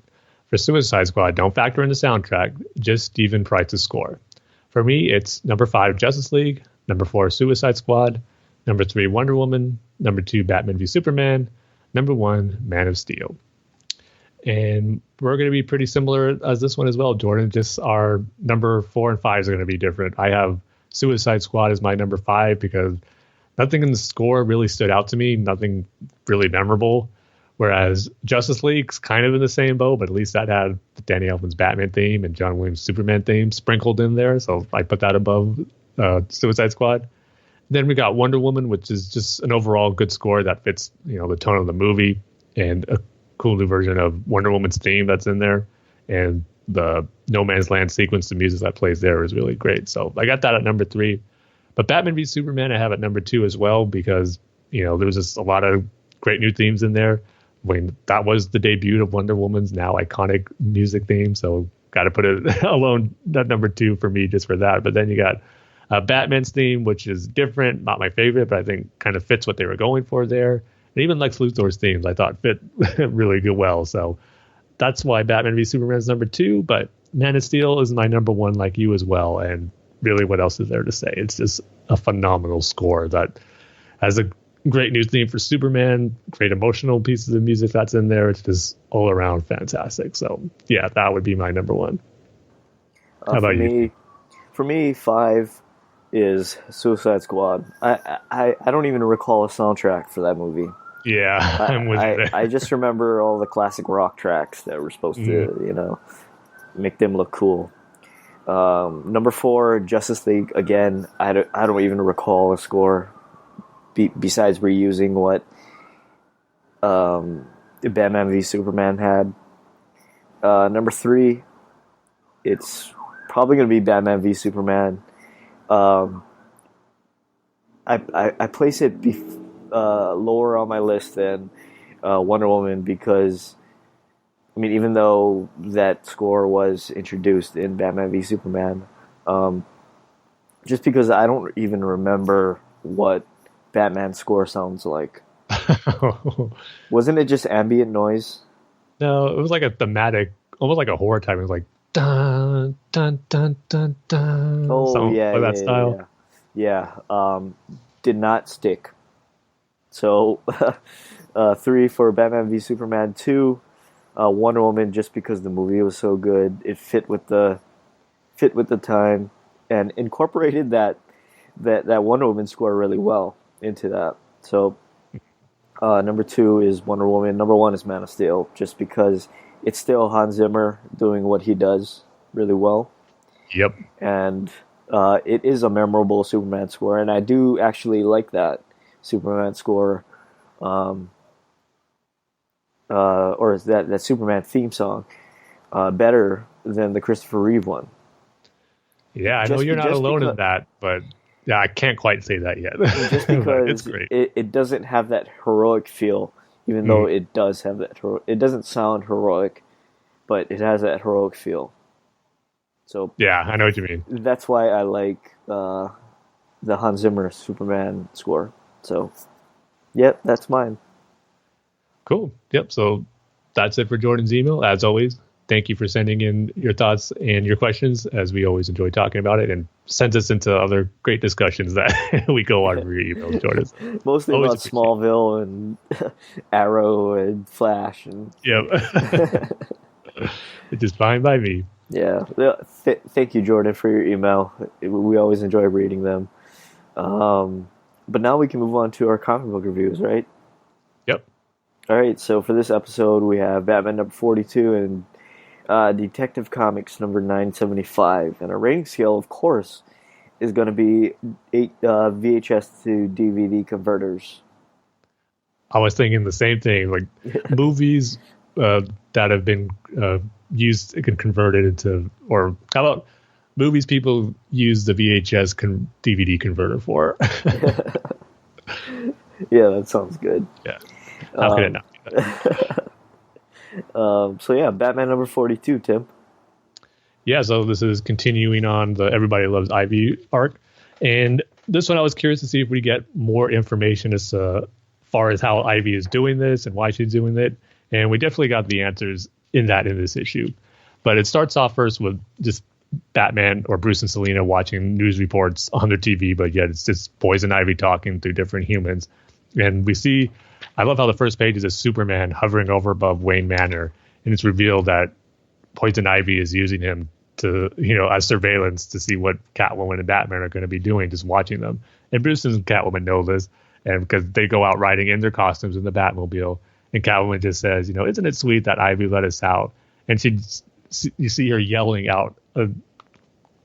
For Suicide Squad, don't factor in the soundtrack, just Stephen Price's score. For me, it's number 5, Justice League, number 4, Suicide Squad, number 3, Wonder Woman, number 2, Batman v Superman, number 1, Man of Steel. And we're going to be pretty similar as this one as well, Jordan. Just our number 4 and 5 are going to be different. I have Suicide Squad as my number 5 because nothing in the score really stood out to me, nothing really memorable. Whereas Justice League's kind of in the same boat, but at least that had the Danny Elfman's Batman theme and John Williams' Superman theme sprinkled in there. So I put that above Suicide Squad. Then we got Wonder Woman, which is just an overall good score that fits, the tone of the movie, and a cool new version of Wonder Woman's theme that's in there. And the No Man's Land sequence, the music that plays there is really great. So I got that at number 3. But Batman v Superman I have at number 2 as well because, there was just a lot of great new themes in there. When that was the debut of Wonder Woman's now iconic music theme. So got to put it alone at number 2 for me just for that. But then you got Batman's theme, which is different, not my favorite, but I think kind of fits what they were going for there. And even Lex Luthor's themes I thought fit really good well. So that's why Batman v Superman is number 2. But Man of Steel is my number 1 like you as well. And really, what else is there to say? It's just a phenomenal score that has a great new theme for Superman, great emotional pieces of music that's in there. It's just all around fantastic. So, yeah, that would be my number 1. How about you? For me, 5 is Suicide Squad. I don't even recall a soundtrack for that movie. Yeah, I'm with you there. I just remember all the classic rock tracks that were supposed to, make them look cool. Number 4, Justice League. Again, I don't even recall a score besides reusing what Batman v Superman had. Number 3, it's probably going to be Batman v Superman. I place it lower on my list than Wonder Woman because, even though that score was introduced in Batman v Superman, just because I don't even remember what Batman's score sounds like. Wasn't it just ambient noise? No, it was like a thematic, almost like a horror type. It was like dun dun dun dun dun. Oh, yeah, like that style. Yeah. Did not stick. So 3 for Batman v Superman. 2, Wonder Woman, just because the movie was so good. It fit with the time and incorporated that Wonder Woman score really well into that. So number 2 is Wonder Woman. Number 1 is Man of Steel, just because it's still Hans Zimmer doing what he does really well. Yep. And it is a memorable Superman score, and I do actually like that. Superman score, or that Superman theme song, better than the Christopher Reeve one. Yeah, I know you're not alone in that, but yeah, I can't quite say that yet. Just because it's great. It doesn't have that heroic feel, even though it does have that. It doesn't sound heroic, but it has that heroic feel. So yeah, I know what you mean. That's why I like the Hans Zimmer Superman score. So, yep, that's mine. Cool. Yep. So that's it for Jordan's email. As always, thank you for sending in your thoughts and your questions, as we always enjoy talking about it, and sends us into other great discussions that we go on for your emails, Jordan. Mostly about Smallville and Arrow and Flash. And yep. It's just fine by me. Yeah. Thank you, Jordan, for your email. We always enjoy reading them. But now we can move on to our comic book reviews, right? Yep. All right. So for this episode, we have Batman number 42 and Detective Comics number 975. And our rating scale, of course, is going to be 8 VHS to DVD converters. I was thinking the same thing. Like movies that have been used and converted into, or how about movies people use the VHS DVD converter for? Yeah, that sounds good. Yeah. How could it not be that? So yeah, Batman number 42, Tim. Yeah, so this is continuing on the Everybody Loves Ivy arc. And this one I was curious to see if we get more information as far as how Ivy is doing this and why she's doing it. And we definitely got the answers in this issue. But it starts off first with just Batman or Bruce and Selina watching news reports on their TV, but yet it's just Poison Ivy talking through different humans. And we see, I love how the first page is a Superman hovering over above Wayne Manor, and it's revealed that Poison Ivy is using him to, as surveillance to see what Catwoman and Batman are going to be doing, just watching them. And Bruce and Catwoman know this, and because they go out riding in their costumes in the Batmobile, and Catwoman just says, isn't it sweet that Ivy let us out? And you see her yelling out,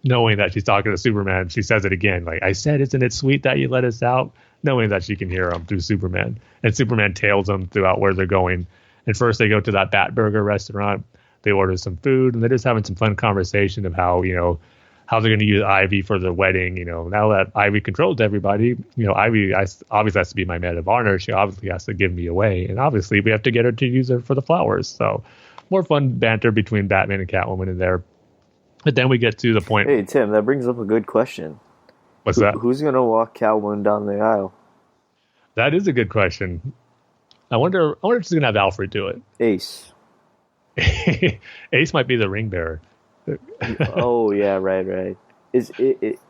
knowing that she's talking to Superman. She says it again, like, I said, isn't it sweet that you let us out? Knowing that she can hear him through Superman. And Superman tails them throughout where they're going. And first they go to that Batburger restaurant. They order some food, and they're just having some fun conversation of how, how they're going to use Ivy for their wedding. Now that Ivy controls everybody, Ivy obviously has to be my maid of honor. She obviously has to give me away. And obviously we have to get her to use her for the flowers. So more fun banter between Batman and Catwoman in there. But then we get to the point. Hey, Tim, that brings up a good question. What's that? Who's going to walk Catwoman down the aisle? That is a good question. I wonder if she's going to have Alfred do it. Ace. Ace might be the ring bearer. Oh yeah, right. Is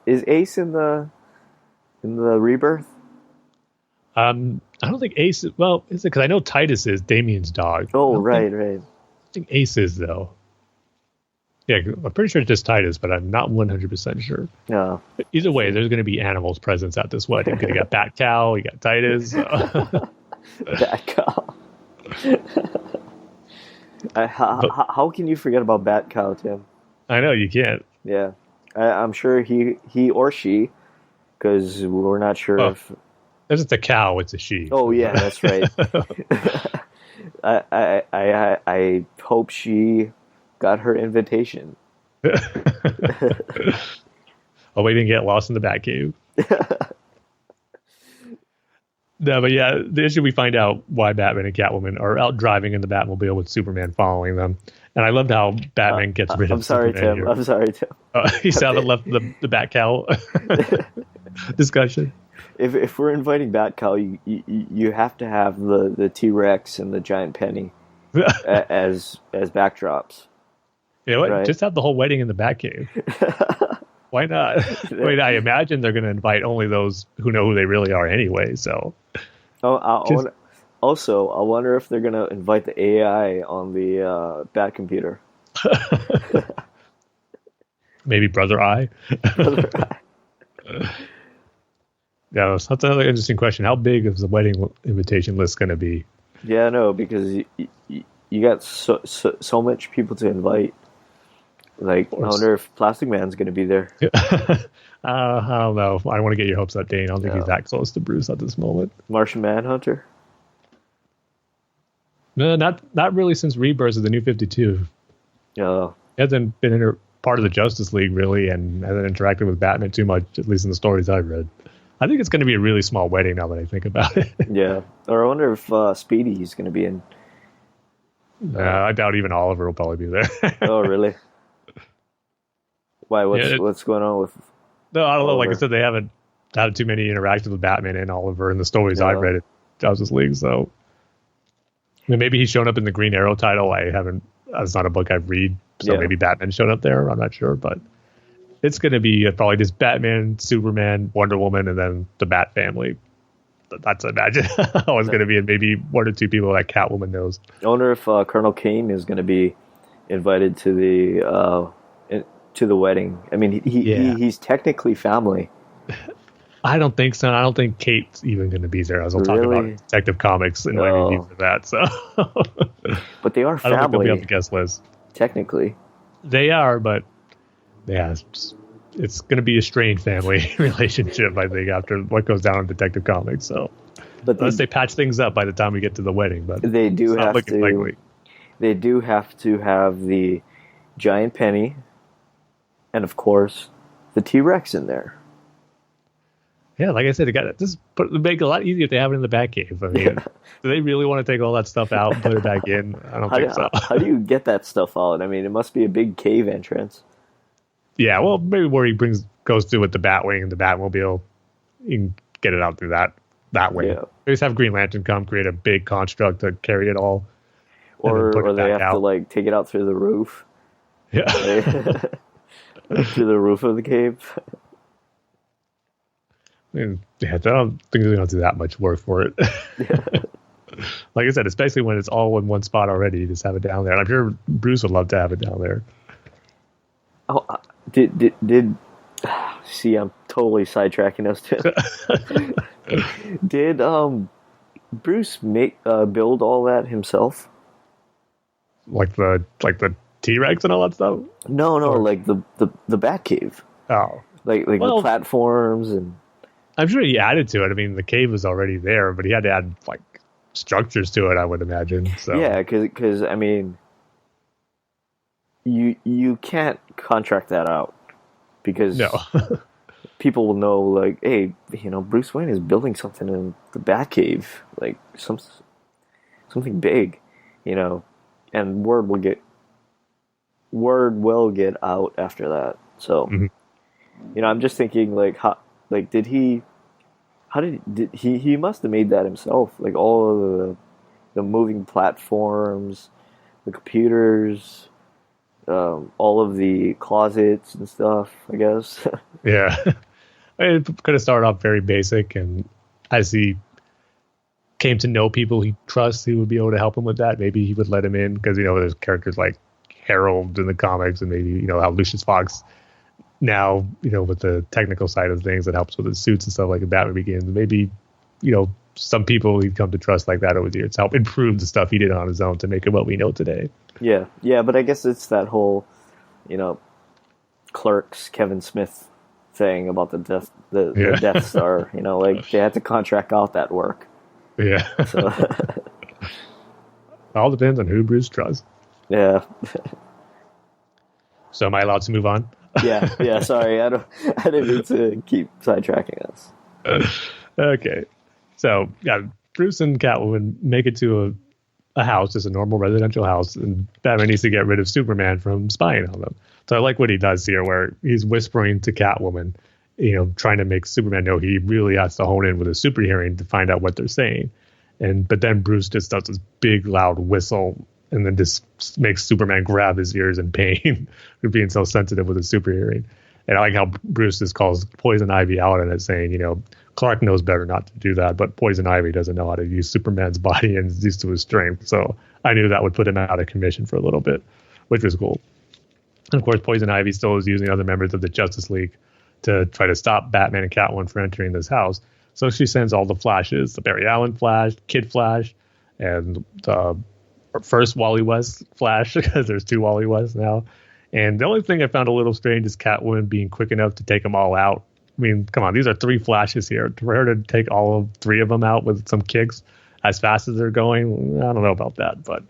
Ace in the Rebirth? I don't think Ace. Well, is it? Because I know Titus is Damien's dog. Oh right. I think Ace is though. Yeah, I'm pretty sure it's just Titus, but I'm not 100% sure. No. Either way, there's going to be animals presents at this wedding. Because you got Bat Cow, you got Titus. Bat Cow. How can you forget about Bat Cow, Tim? I know you can't. Yeah, I'm sure he or she, because we're not sure if. If it's a cow, it's a she. Oh yeah, that's right. I hope she got her invitation. Oh, we didn't get lost in the Batcave. No, but yeah, the issue we find out why Batman and Catwoman are out driving in the Batmobile with Superman following them. And I loved how Batman gets rid of Superman here. I'm sorry, Tim. He sounded left the Bat Cow discussion. If we're inviting Bat Cow, you have to have the T-Rex and the giant penny as backdrops. You know what? Right? Just have the whole wedding in the Batcave. Why not? I mean, I imagine they're going to invite only those who know who they really are anyway. So, also, I wonder if they're going to invite the AI on the Bat computer. Maybe Brother Eye. Brother Eye. Yeah, that's another interesting question. How big is the wedding invitation list going to be? Yeah, no, because you got so much people to invite. Like, I wonder if Plastic Man's going to be there. I don't know. I don't want to get your hopes up, Dane. I don't think he's that close to Bruce at this moment. Martian Manhunter? No, not really since Rebirth of the New 52. No. He hasn't been part of the Justice League, really, and hasn't interacted with Batman too much, at least in the stories I've read. I think it's going to be a really small wedding now that I think about it. Yeah. Or I wonder if Speedy's going to be in. I doubt even Oliver will probably be there. Oh, really? Why? What's going on with... No, I don't know. Like I Oliver? said, they haven't had too many interactions with Batman and Oliver in the stories I've read at Justice League, so... I mean, maybe he's shown up in the Green Arrow title. That's not a book I've read, so maybe Batman showed up there. I'm not sure, but it's going to be probably just Batman, Superman, Wonder Woman, and then the Bat family. That's imagine how it's going to be, and maybe one or two people that Catwoman knows. I wonder if Colonel Kane is going to be invited to the wedding. I mean, he's technically family. I don't think so. I don't think Kate's even going to be there, as we'll talk about in Detective Comics and inviting you for that. So, but they are family. I don't think they'll be on the guest list. Technically, they are, but yeah, it's going to be a strained family relationship, I think, after what goes down in Detective Comics. So, unless they patch things up by the time we get to the wedding, but they do have to. Likely. They do have to have the giant penny, and of course, the T-Rex in there. Yeah, like I said, make it a lot easier if they have it in the Batcave. I mean, do they really want to take all that stuff out and put it back in? I don't think so. How do you get that stuff out? I mean, it must be a big cave entrance. Yeah, well, maybe where he goes through with the Batwing and the Batmobile, you can get it out through that way. Yeah. They just have Green Lantern come create a big construct to carry it all, or they have to take it out through the roof. Yeah, through the roof of the cave. I don't think they're going to do that much work for it. Like I said, especially when it's all in one spot already, you just have it down there. And I'm sure Bruce would love to have it down there. Oh, did see? I'm totally sidetracking us too. Did Bruce build all that himself? Like the T-Rex and all that stuff? No, like the Batcave. Oh, like the platforms and. I'm sure he added to it. I mean, the cave was already there, but he had to add structures to it, I would imagine. So yeah, because I mean, you can't contract that out because people will know hey, Bruce Wayne is building something in the Batcave, something big, and word will get out after that. So I'm just thinking he must have made that himself, all of the moving platforms, the computers, all of the closets and stuff, I guess. Yeah. It could have started off very basic, and as he came to know people he trusts who would be able to help him with that, maybe he would let him in, because there's characters like Harold in the comics, and maybe how Lucius Fox now, with the technical side of things that helps with his suits and stuff like Batman Begins. Maybe, some people he'd come to trust like that over the years to help improve the stuff he did on his own to make it what we know today. Yeah, but I guess it's that whole, Clerks, Kevin Smith thing about the Death Star. They had to contract out that work. Yeah. So. All depends on who Bruce trusts. Yeah. So am I allowed to move on? Yeah. Sorry, I didn't mean to keep sidetracking us. Okay, so Bruce and Catwoman make it to a house, just a normal residential house, and Batman needs to get rid of Superman from spying on them. So I like what he does here, where he's whispering to Catwoman, trying to make Superman know he really has to hone in with a super hearing to find out what they're saying. But then Bruce just does this big loud whistle, and then just makes Superman grab his ears in pain for being so sensitive with his super hearing. And I like how Bruce just calls Poison Ivy out on it, saying, Clark knows better not to do that, but Poison Ivy doesn't know how to use Superman's body and is used to his strength. So I knew that would put him out of commission for a little bit, which was cool. And of course, Poison Ivy still is using other members of the Justice League to try to stop Batman and Catwoman from entering this house. So she sends all the Flashes, the Barry Allen Flash, Kid Flash, and the first Wally West Flash, because there's two Wally West now, And the only thing I found a little strange is Catwoman being quick enough to take them all out. I mean, come on, these are 3 flashes here. For her to take all of 3 of them out with some kicks as fast as they're going, I don't know about that, but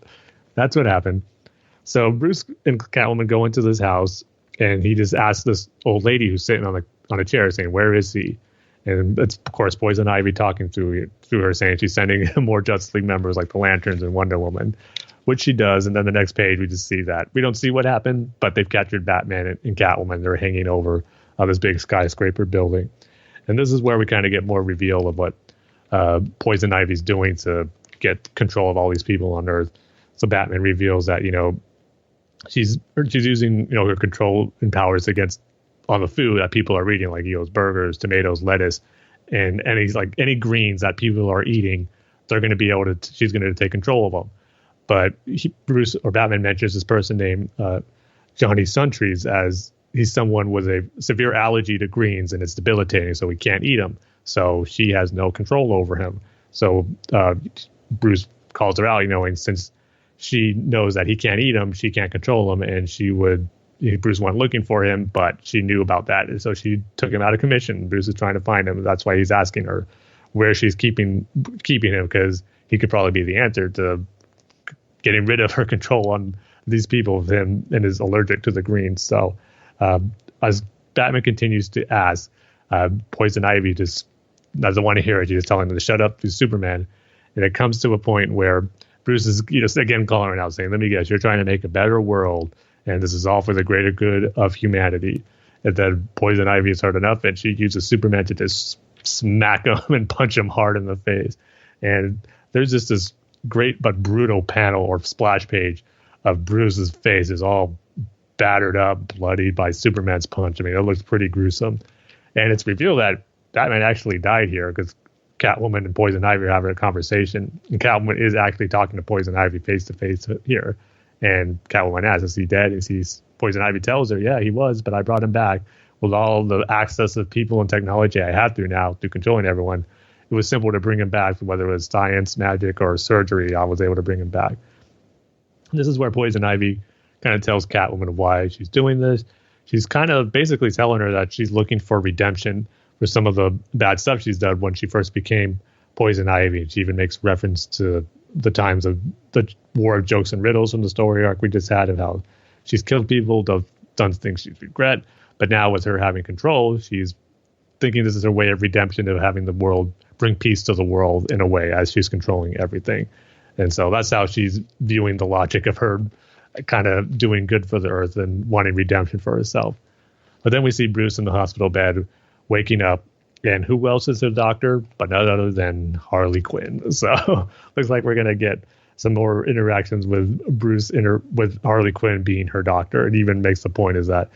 that's what happened. So Bruce and Catwoman go into this house, and he just asks this old lady who's sitting on a chair, saying, "Where is he?" And it's, of course, Poison Ivy talking through her, saying she's sending more Justice League members like the Lanterns and Wonder Woman, which she does. And then the next page, we just see that. We don't see what happened, but they've captured Batman and Catwoman. They're hanging over this big skyscraper building. And this is where we kind of get more reveal of what Poison Ivy's doing to get control of all these people on Earth. So Batman reveals that, she's using, her control and powers against all the food that people are eating, like burgers, tomatoes, lettuce, and any greens that people are eating. They're going to be able to. She's going to take control of them. But Bruce or Batman mentions this person named Johnny Suntrees as he's someone with a severe allergy to greens and it's debilitating, so he can't eat them. So she has no control over him. So Bruce calls her out, and since she knows that he can't eat them, she can't control him, and Bruce went looking for him, but she knew about that, and so she took him out of commission. Bruce is trying to find him. That's why he's asking her where she's keeping him, because he could probably be the answer to getting rid of her control on these people with him, and is allergic to the greens. So as Batman continues to ask, Poison Ivy just doesn't want to hear it. She's telling him to shut up, he's Superman. And it comes to a point where Bruce is again calling her out, saying, "Let me guess, you're trying to make a better world, and this is all for the greater good of humanity." And then Poison Ivy has heard enough, and she uses Superman to just smack him and punch him hard in the face. And there's just this great but brutal panel or splash page of Bruce's face is all battered up, bloodied by Superman's punch. I mean, it looks pretty gruesome. And it's revealed that Batman actually died here because Catwoman and Poison Ivy are having a conversation. And Catwoman is actually talking to Poison Ivy face to face here. And Catwoman asks, "Is he dead?" And Poison Ivy tells her, "Yeah, he was, but I brought him back with all the access of people and technology I have through controlling everyone. It was simple to bring him back, whether it was science, magic, or surgery. I was able to bring him back." This is where Poison Ivy kind of tells Catwoman why she's doing this. She's kind of basically telling her that she's looking for redemption for some of the bad stuff she's done when she first became Poison Ivy. She even makes reference to the times of the War of Jokes and Riddles from the story arc we just had, of how she's killed people, done things she regret, but now with her having control, she's thinking this is her way of redemption, of having the world bring peace to the world in a way as she's controlling everything. And so that's how she's viewing the logic of her kind of doing good for the Earth and wanting redemption for herself. But then we see Bruce in the hospital bed waking up, and who else is the doctor but none other than Harley Quinn. So looks like we're going to get some more interactions with Bruce with Harley Quinn being her doctor. It even makes the point is that,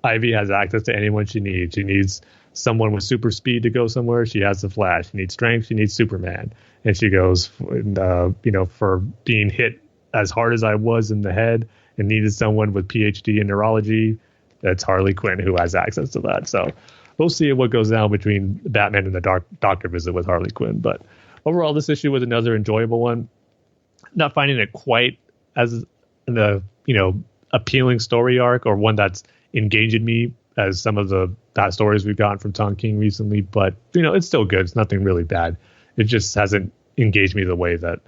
Ivy has access to anyone she needs. She needs someone with super speed to go somewhere. She has the Flash. She needs strength. She needs Superman. And she goes, for being hit as hard as I was in the head and needed someone with PhD in neurology, that's Harley Quinn who has access to that. So we'll see what goes down between Batman and the doctor visit with Harley Quinn. But overall, this issue was another enjoyable one. Not finding it quite as an appealing story arc, or one that's engaging me as some of the past stories we've gotten from Tom King recently. But, it's still good. It's nothing really bad. It just hasn't engaged me the way that,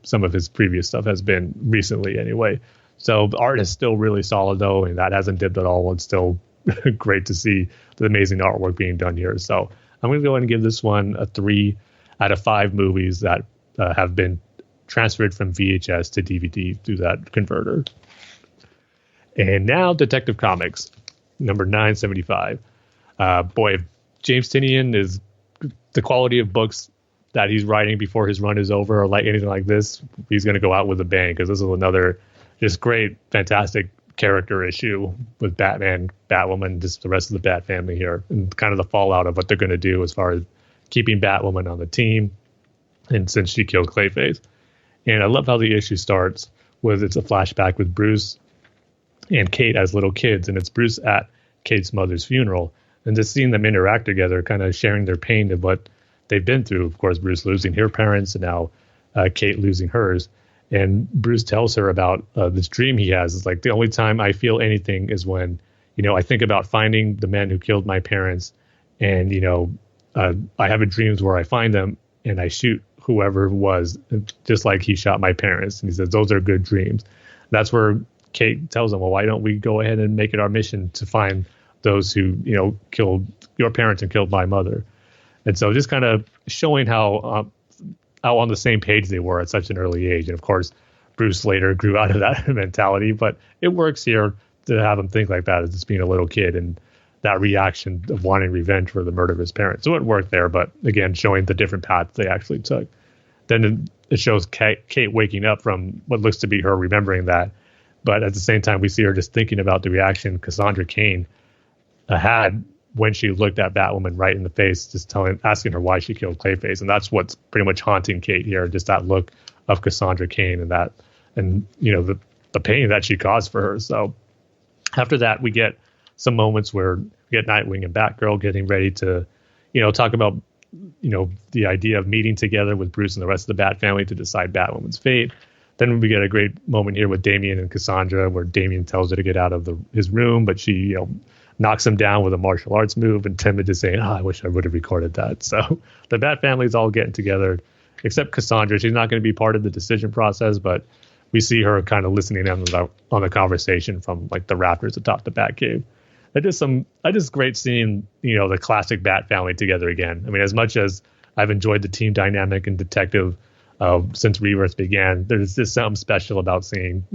some of his previous stuff has been recently anyway. So the art is still really solid, though, and that hasn't dipped at all. It's still great to see the amazing artwork being done here. So I'm going to go ahead and give this one a 3 out of 5 movies that have been transferred from VHS to DVD through that converter. And now Detective Comics, number 975. Boy, if James Tynion is the quality of books that he's writing before his run is over, or like anything like this, he's going to go out with a bang, because this is another just great, fantastic character issue with Batman, Batwoman, just the rest of the Bat family here, and kind of the fallout of what they're going to do as far as keeping Batwoman on the team, and since she killed Clayface. And I love how the issue starts with it's a flashback with Bruce and Kate as little kids, and it's Bruce at Kate's mother's funeral, and just seeing them interact together, kind of sharing their pain of what they've been through. Of course, Bruce losing her parents, and now Kate losing hers. And Bruce tells her about this dream he has. It's like, the only time I feel anything is when, I think about finding the men who killed my parents. And, I have dreams where I find them and I shoot whoever it was, just like he shot my parents. And he says, those are good dreams. That's where Kate tells him, well, why don't we go ahead and make it our mission to find those who, killed your parents and killed my mother. And so just kind of showing how on the same page they were at such an early age. And of course, Bruce later grew out of that mentality, but it works here to have him think like that as just being a little kid and that reaction of wanting revenge for the murder of his parents. So it worked there, but again, showing the different paths they actually took. Then it shows Kate waking up from what looks to be her remembering that. But at the same time, we see her just thinking about the reaction Cassandra Cain had when she looked at Batwoman right in the face, just asking her why she killed Clayface. And that's what's pretty much haunting Kate here, just that look of Cassandra Cain and the pain that she caused for her. So after that, we get some moments where we get Nightwing and Batgirl getting ready to, talk about, the idea of meeting together with Bruce and the rest of the Bat family to decide Batwoman's fate. Then we get a great moment here with Damian and Cassandra, where Damian tells her to get out of his room, but she, knocks him down with a martial arts move, and Tim is just saying, I wish I would have recorded that. So the Bat family's all getting together, except Cassandra. She's not going to be part of the decision process, but we see her kind of listening on the conversation from like the rafters atop the Batcave. Just great seeing, the classic Bat family together again. I mean, as much as I've enjoyed the team dynamic and detective since Rebirth began, there's just something special about seeing,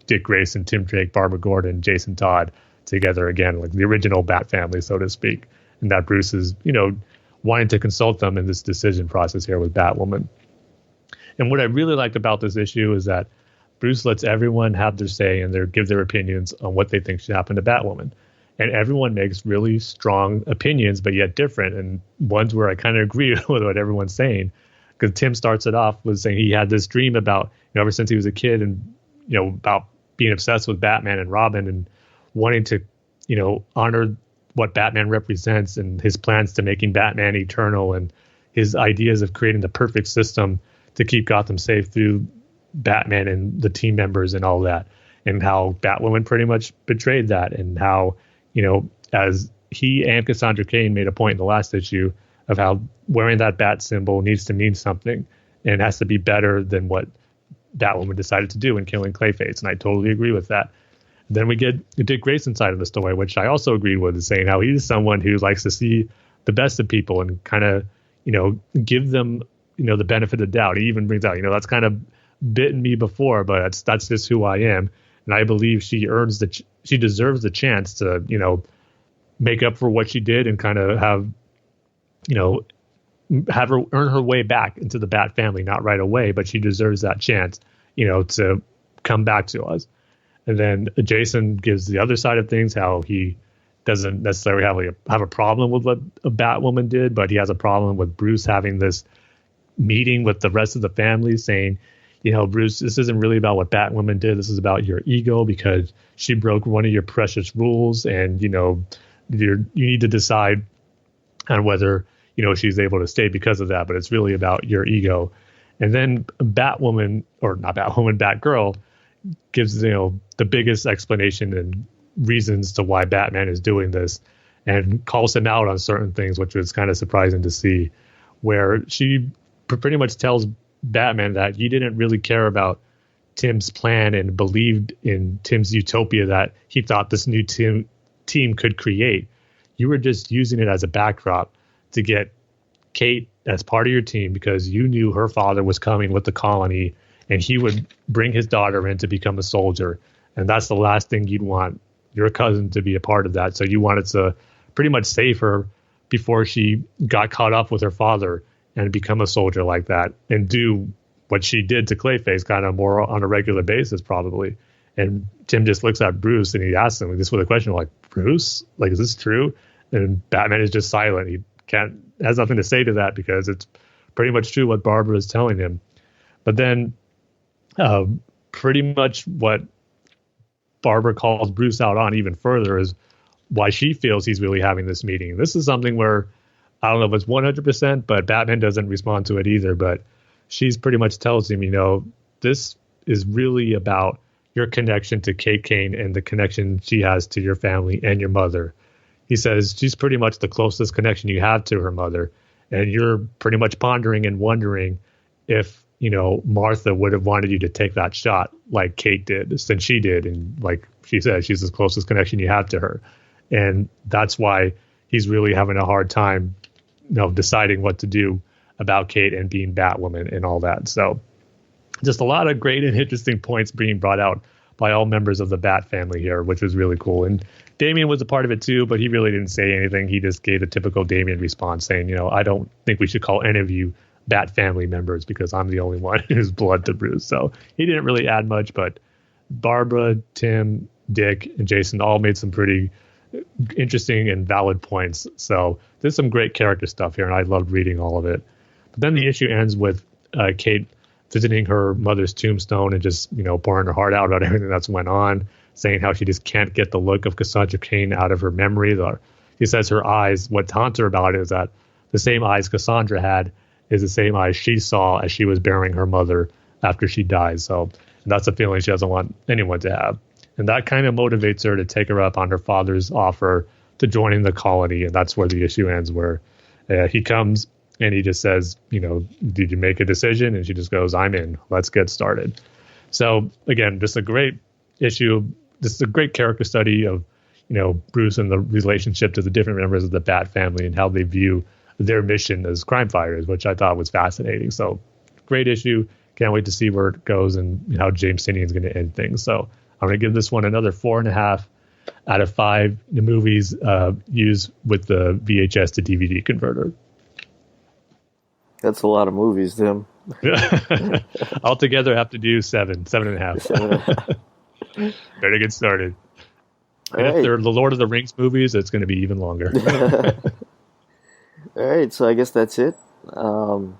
Dick Grayson, Tim Drake, Barbara Gordon, Jason Todd together again, like the original Bat family, so to speak. And that Bruce is, wanting to consult them in this decision process here with Batwoman. And what I really liked about this issue is that Bruce lets everyone have their say and give their opinions on what they think should happen to Batwoman. And everyone makes really strong opinions, but yet different. And ones where I kind of agree with what everyone's saying. Because Tim starts it off with saying he had this dream about, ever since he was a kid and, about being obsessed with Batman and Robin and wanting to, honor what Batman represents and his plans to making Batman eternal and his ideas of creating the perfect system to keep Gotham safe through Batman and the team members and all that. And how Batwoman pretty much betrayed that, and how, as he and Cassandra Cain made a point in the last issue of how wearing that bat symbol needs to mean something and has to be better than what Batwoman decided to do in killing Clayface. And I totally agree with that. Then we get the Dick Grayson side of the story, which I also agreed with, is saying how he's someone who likes to see the best of people and kind of, give them, the benefit of the doubt. He even brings out, that's kind of bitten me before, but that's just who I am. And I believe she deserves the chance to, make up for what she did and kind of have her earn her way back into the Bat family, not right away, but she deserves that chance, to come back to us. And then Jason gives the other side of things, how he doesn't necessarily have a problem with what a Batwoman did, but he has a problem with Bruce having this meeting with the rest of the family saying, Bruce, this isn't really about what Batwoman did. This is about your ego because she broke one of your precious rules, and, you need to decide on whether, she's able to stay because of that, but it's really about your ego. And then Batwoman, or not Batwoman, Batgirl, gives, the biggest explanation and reasons to why Batman is doing this and calls him out on certain things, which was kind of surprising to see, where she pretty much tells Batman that you didn't really care about Tim's plan and believed in Tim's utopia that he thought this new team could create. You were just using it as a backdrop to get Kate as part of your team because you knew her father was coming with the colony and he would bring his daughter in to become a soldier. And that's the last thing you'd want your cousin to be a part of that. So you wanted to pretty much save her before she got caught up with her father and become a soldier like that and do what she did to Clayface kind of more on a regular basis, probably. And Tim just looks at Bruce and he asks him this with a question like, Bruce, like, is this true? And Batman is just silent. He has nothing to say to that because it's pretty much true what Barbara is telling him. But then pretty much what Barbara calls Bruce out on even further is why she feels he's really having this meeting. This is something where I don't know if it's 100%, but Batman doesn't respond to it either. But she's pretty much tells him, this is really about your connection to Kate Kane and the connection she has to your family and your mother. He says she's pretty much the closest connection you have to her mother. And you're pretty much pondering and wondering if, Martha would have wanted you to take that shot like Kate did, since she did. And like she said, she's the closest connection you have to her. And that's why he's really having a hard time, deciding what to do about Kate and being Batwoman and all that. So just a lot of great and interesting points being brought out by all members of the Bat family here, which was really cool. And Damian was a part of it too, but he really didn't say anything. He just gave a typical Damian response saying, I don't think we should call any of you Bat family members because I'm the only one who's blood to Bruce. So he didn't really add much, but Barbara, Tim, Dick, and Jason all made some pretty interesting and valid points. So there's some great character stuff here, and I loved reading all of it. But then the issue ends with Kate visiting her mother's tombstone and just, pouring her heart out about everything that's went on, saying how she just can't get the look of Cassandra Cain out of her memory. She says her eyes, what haunts her about it is that the same eyes Cassandra had is the same eyes she saw as she was burying her mother after she died. So that's a feeling she doesn't want anyone to have. And that kind of motivates her to take her up on her father's offer to joining the colony. And that's where the issue ends, where he comes and he just says, did you make a decision? And she just goes, I'm in. Let's get started. So again, just a great issue. This is a great character study of, Bruce and the relationship to the different members of the Bat family and how they view their mission as crime fighters, which I thought was fascinating. So great issue. Can't wait to see where it goes and how James Tynion is going to end things. So I'm going to give this one another 4.5 out of 5 movies used with the VHS to DVD converter. That's a lot of movies, Tim. Altogether, I have to do 7.5. Better get started. And if they're the Lord of the Rings movies, it's going to be even longer. All right, so I guess that's it. Go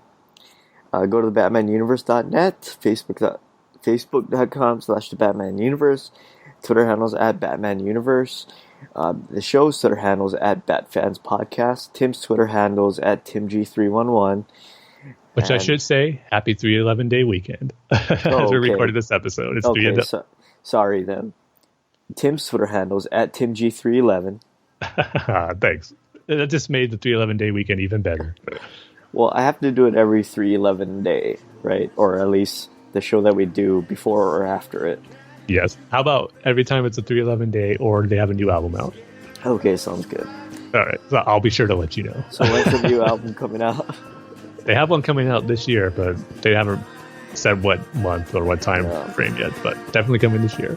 to thebatmanuniverse.net, facebook.com/thebatmanuniverse, Twitter handles @BatmanUniverse. The show's Twitter handles @BatFans Podcast. Tim's Twitter handles @TimG311. Which I should say, happy 311 day weekend as we recorded this episode. It's okay, sorry then. Tim's Twitter handles @TimG311. Thanks. That just made the 311 day weekend even better. Well, I have to do it every 311 day, right? Or at least the show that we do before or after it. Yes. How about every time it's a 311 day or they have a new album out? Okay, sounds good. All right. So I'll be sure to let you know. So when's the new album coming out? They have one coming out this year, but they haven't said what month or what time frame yet, but definitely coming this year.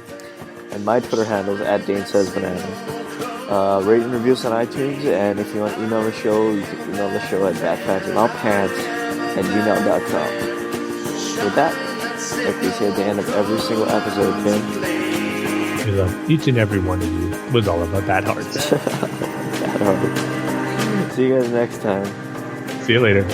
And my Twitter handle is @DaneSaysBanana. Rate and reviews on iTunes, and if you want to email the show, you can email the show at batfansandallpants@gmail.com. With that, like we say at the end of every single episode, Tim, we love each and every one of you with all of our bad hearts. Bad hearts. See you guys next time. See you later.